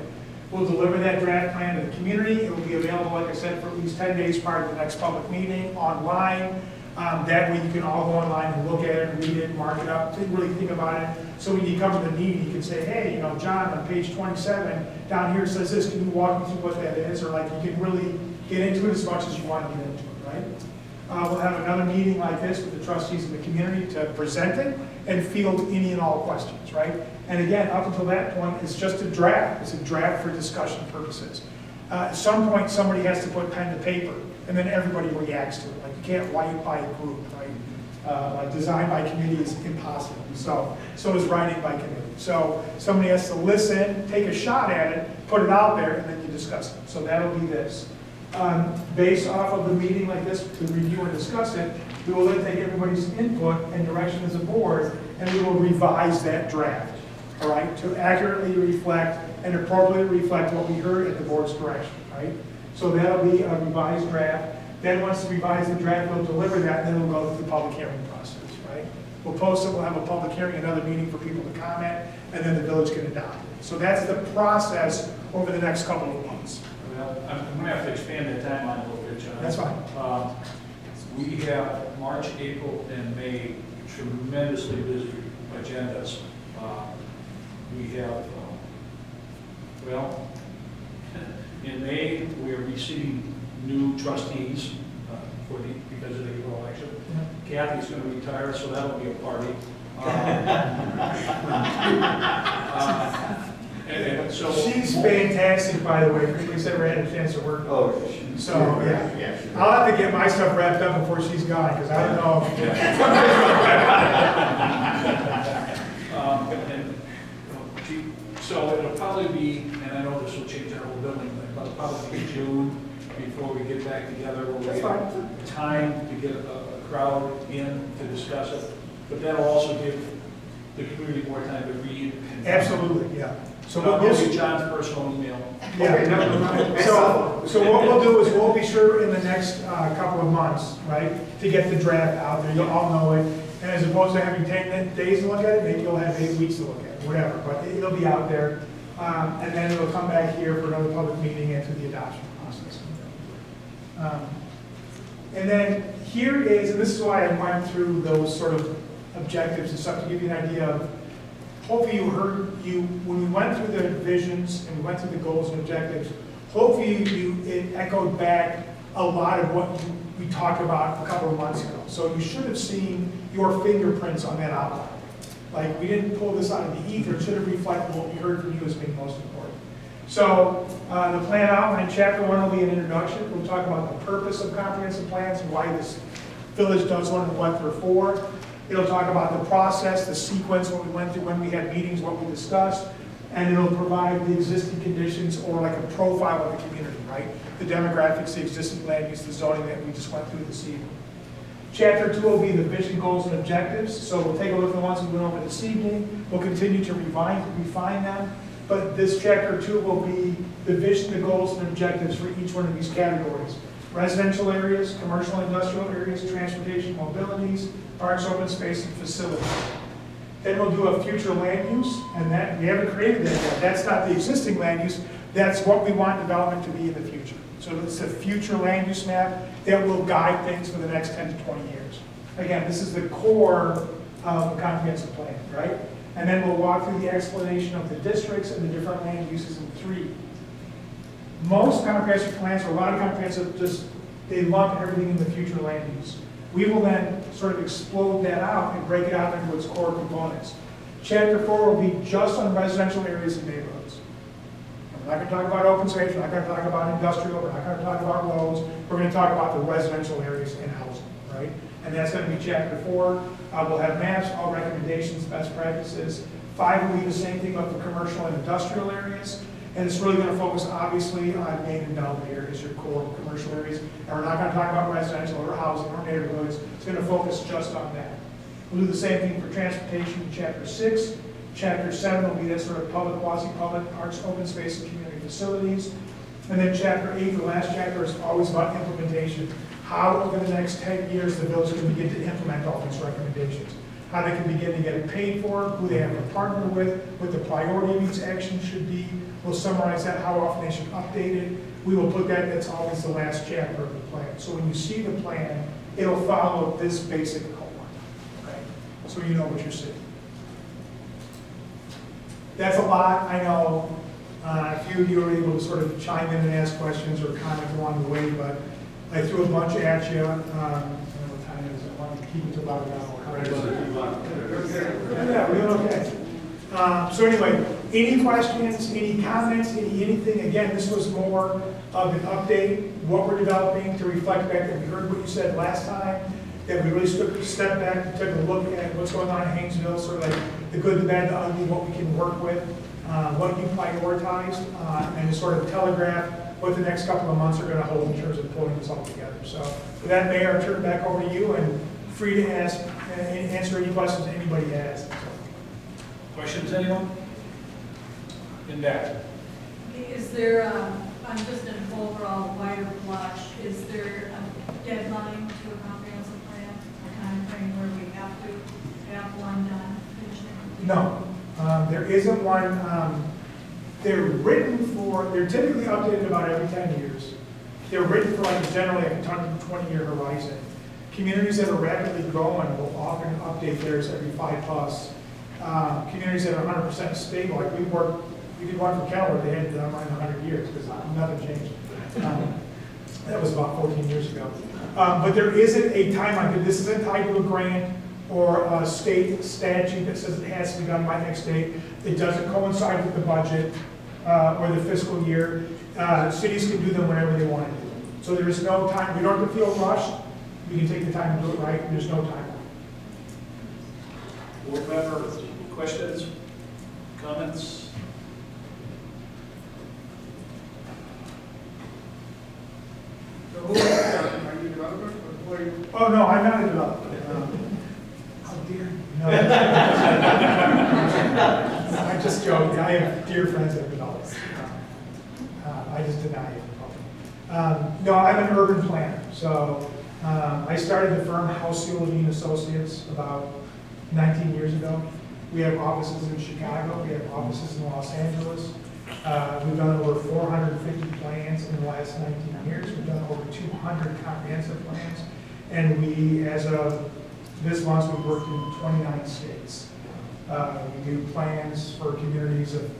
We'll deliver that draft plan to the community. It will be available, like I said, for at least 10 days prior to the next public meeting online. That way you can all go online and look at it, read it, mark it up, really think about it. So when you come to the meeting, you can say, hey, John, on page 27, down here it says this, can you walk me through what that is? Or like you can really get into it as much as you want to get into it, right? We'll have another meeting like this with the trustees of the community to present it and field any and all questions, right? And again, up until that point, it's just a draft. It's a draft for discussion purposes. At some point, somebody has to put pen to paper, and then everybody reacts to it. Like you can't write by a group, right? Like design by committee is impossible. So is writing by committee. So somebody has to listen, take a shot at it, put it out there, and then you discuss it. So that'll be this. Based off of the meeting like this, to review and discuss it, we will then take everybody's input and direction as a board, and we will revise that draft, all right, to accurately reflect and appropriately reflect what we heard at the board's direction, right? So that'll be a revised draft. Then once we revise the draft, we'll deliver that, and then we'll go through the public hearing process, right? We'll post it, we'll have a public hearing, another meeting for people to comment, and then the village can adopt it. So that's the process over the next couple of months. Well, I'm going to have to expand that timeline a little bit, John. That's fine. We have March, April, and May tremendously busy agendas. We have, well, in May, we are receiving new trustees because of the election. Kathy's going to retire, so that'll be a party. And so She's fantastic, by the way, if anybody's ever had a chance to work. Oh, So, yeah. I'll have to get my stuff wrapped up before she's gone, because I don't know. So it'll probably be, and I know this will change our whole building, but it'll probably be June before we get back together. We'll That's have time to get a crowd in to discuss it, but that'll also give the community more time to read. Absolutely, yeah. So I'll we'll give you John's personal email. Yeah, so what we'll do is we'll be sure in the next couple of months, right, to get the draft out there, you'll all know it. And as opposed to having 10 days to look at it, maybe you'll have 8 weeks to look at it, whatever, but it'll be out there. And then it'll come back here for another public meeting and through the adoption process. And then here is, and this is why I went through those sort of objectives and stuff to give you an idea of, hopefully you heard, when we went through the visions and we went through the goals and objectives, hopefully it echoed back a lot of what we talked about a couple of months ago. So you should have seen your fingerprints on that outline. Like, we didn't pull this out of the ether, it should have reflected what we heard from you as being most important. So the plan outline, chapter 1 will be an introduction. We'll talk about the purpose of comprehensive plans and why this village does one and what they're for. It'll talk about the process, the sequence, what we went through when we had meetings, what we discussed, and it'll provide the existing conditions or like a profile of the community, right? The demographics, the existing land use, the zoning that we just went through this evening. Chapter 2 will be the vision, goals, and objectives. So we'll take a look at the ones we went over this evening. We'll continue to refine them. But this chapter 2 will be the vision, the goals, and objectives for each one of these categories. Residential areas, commercial and industrial areas, transportation, mobilities, parks, open space, and facilities. Then we'll do a future land use, and that we haven't created that yet. That's not the existing land use. That's what we want development to be in the future. So it's a future land use map that will guide things for the next 10 to 20 years. Again, this is the core of a comprehensive plan, right? And then we'll walk through the explanation of the districts and the different land uses in 3. Most comprehensive plans, or a lot of comprehensive, just they lump everything in the future land use. We will then sort of explode that out and break it out into its core components. Chapter 4 will be just on residential areas and neighborhoods. We're not going to talk about open space, we're not going to talk about industrial, we're not going to talk about roads, we're going to talk about the residential areas and housing, right? And that's going to be chapter 4. We'll have maps, all recommendations, best practices. 5 will be the same thing about the commercial and industrial areas. And it's really going to focus, obviously, on Main and Belvedere as your core commercial areas. And we're not going to talk about residential or housing or neighborhoods. It's going to focus just on that. We'll do the same thing for transportation in chapter 6. Chapter 7 will be that sort of public, quasi-public, parks, open space, and community facilities. And then chapter 8, the last chapter, is always about implementation. How over the next 10 years the village can begin to implement all these recommendations. How they can begin to get it paid for, who they have to partner with, what the priority of each action should be. We'll summarize that, how often they should update it. We will put that, that's always the last chapter of the plan. So when you see the plan, it'll follow this basic outline, okay? So you know what you're seeing. That's a lot, I know. A few of you are able to sort of chime in and ask questions or comment along the way, but I threw a bunch at you. I don't know what time it is. I want to keep it to about an hour. Yeah, we're doing okay. So anyway, any questions, any comments, anything? Again, this was more of an update, what we're developing to reflect back that we heard what you said last time, that we really took a step back and took a look at what's going on in Hainesville, sort of like the good, the bad, the ugly, what we can work with, what you prioritized, and to sort of telegraph what the next couple of months are going to hold in terms of pulling this all together. So with that, Mayor, I'll turn it back over to you and free to ask and answer any questions anybody has. Questions, anyone? In that? Is there on just an overall wider blush, is there a deadline to a comprehensive plan, a time frame where we have to have one done, finished and completed? No, there isn't one. They're typically updated about every 10 years. They're written for like generally like a 20-year horizon. Communities that are rapidly growing will often update theirs every 5+. Communities that are 100% stable, like we did one for Keller, they hadn't done mine in 100 years because nothing changed. That was about 14 years ago. But there isn't a timeline. This isn't tied to a grant or a state statute that says it has to be done by X date. It doesn't coincide with the budget or the fiscal year. Cities can do them whenever they want to do them. So there is no time. We don't have to feel rushed. We can take the time to do it right. There's no timeline. Board member, questions, comments? So who are you developers or who are you? Oh, no, I'm not a developer. How dare you? No. I'm just joking. I have dear friends that are developers. I just deny it. No, I'm an urban planner. So I started the firm Hainesville Levine Associates about 19 years ago. We have offices in Chicago. We have offices in Los Angeles. We've done over 450 plans in the last 19 years. We've done over 200 comprehensive plans. And we, as of this month, we've worked in 29 states. We do plans for communities of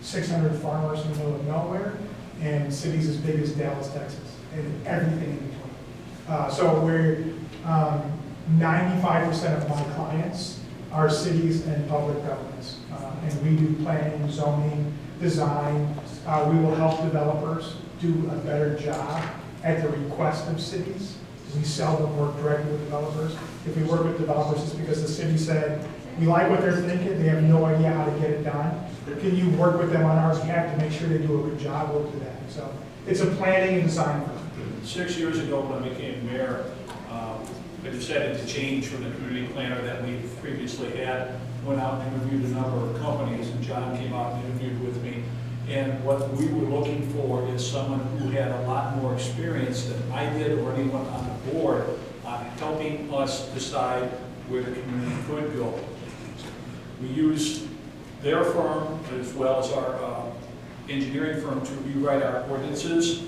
600 farmers in the middle of nowhere and cities as big as Dallas, Texas, and everything in between. So we're 95% of my clients are cities and public governments. And we do planning, zoning, design. We will help developers do a better job at the request of cities. We seldom work directly with developers. If we work with developers, it's because the city said, we like what they're thinking, they have no idea how to get it done. Can you work with them on our behalf to make sure they do a good job? We'll do that. So it's a planning and design firm. 6 years ago when I became mayor, I decided to change from the community planner that we previously had. Went out and interviewed a number of companies, and John came out and interviewed with me. And what we were looking for is someone who had a lot more experience than I did or anyone on the board on helping us decide where the community could go. We use their firm as well as our engineering firm to rewrite our ordinances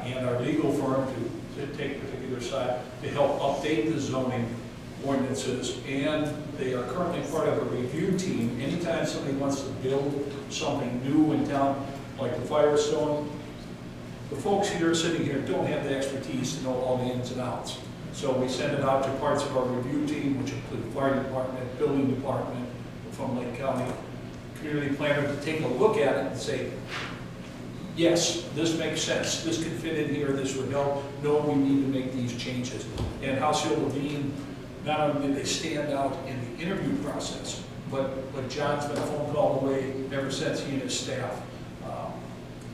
and our legal firm to take a particular side to help update the zoning ordinances, and they are currently part of a review team. Anytime somebody wants to build something new in town, like the Firestone, the folks here sitting here don't have the expertise to know all the ins and outs. So we send it out to parts of our review team, which include fire department, building department from Lake County, community planner, to take a look at it and say, yes, this makes sense, this can fit in here, this would help, no, we need to make these changes. And Hainesville Levine, not only did they stand out in the interview process, but John's been a phone call away ever since, he and his staff.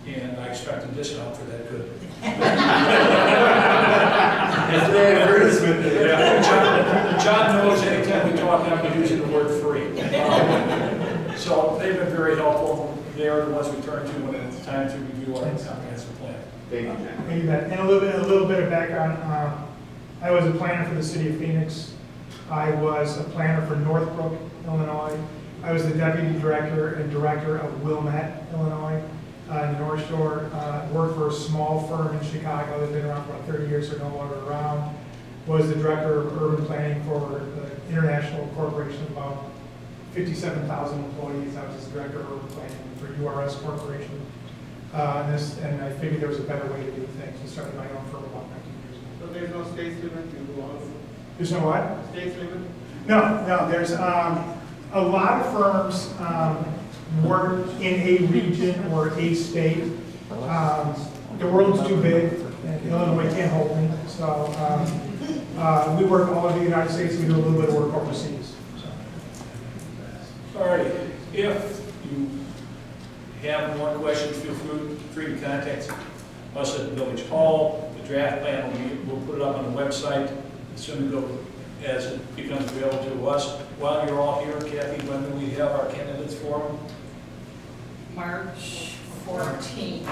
And I expect a discount for that good. John knows anytime we talk, I'm using the word free. So they've been very helpful. They are the ones we turn to when it's time to review our comprehensive plan. Thank you, John. Thank you, Ben. And a little bit of background. I was a planner for the city of Phoenix. I was a planner for Northbrook, Illinois. I was the deputy director and director of Wilmette, Illinois, in the North Shore. Worked for a small firm in Chicago that's been around for about 30 years, so no longer around. Was the director of urban planning for the international corporation of about 57,000 employees. I was the director of urban planning for URS Corporation. And I figured there was a better way to do things. I started my own firm about 19 years ago. So there's no states limit to go on? There's no what? States limit? No, there's a lot of firms work in a region or a state. The world's too big, and Illinois can't hold me. So we work all over the United States. We do a little bit of work overseas. All right, if you have more questions, feel free to contact us at the Village Hall. The draft plan, we'll put it up on the website as it becomes available to us. While you're all here, Kathy, when do we have our candidates forum? March 14th.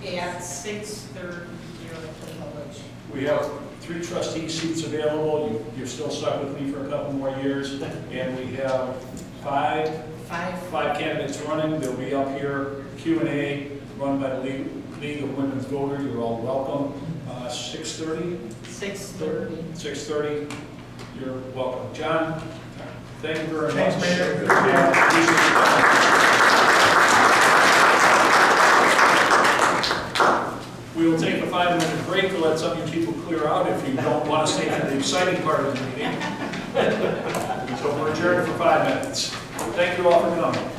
At 6:30 here at the village. We have 3 trustee seats available. You're still stuck with me for a couple more years. And we have five candidates running. They'll be up here, Q&A, run by the League of Women's Voters. You're all welcome. 6:30? 6:30. 6:30. You're welcome. John, thank you very much. Thanks, Mayor. We will take a 5-minute break to let some of you people clear out if you don't want to stay for the exciting part of the meeting. So we're adjourned for 5 minutes. Thank you all for coming.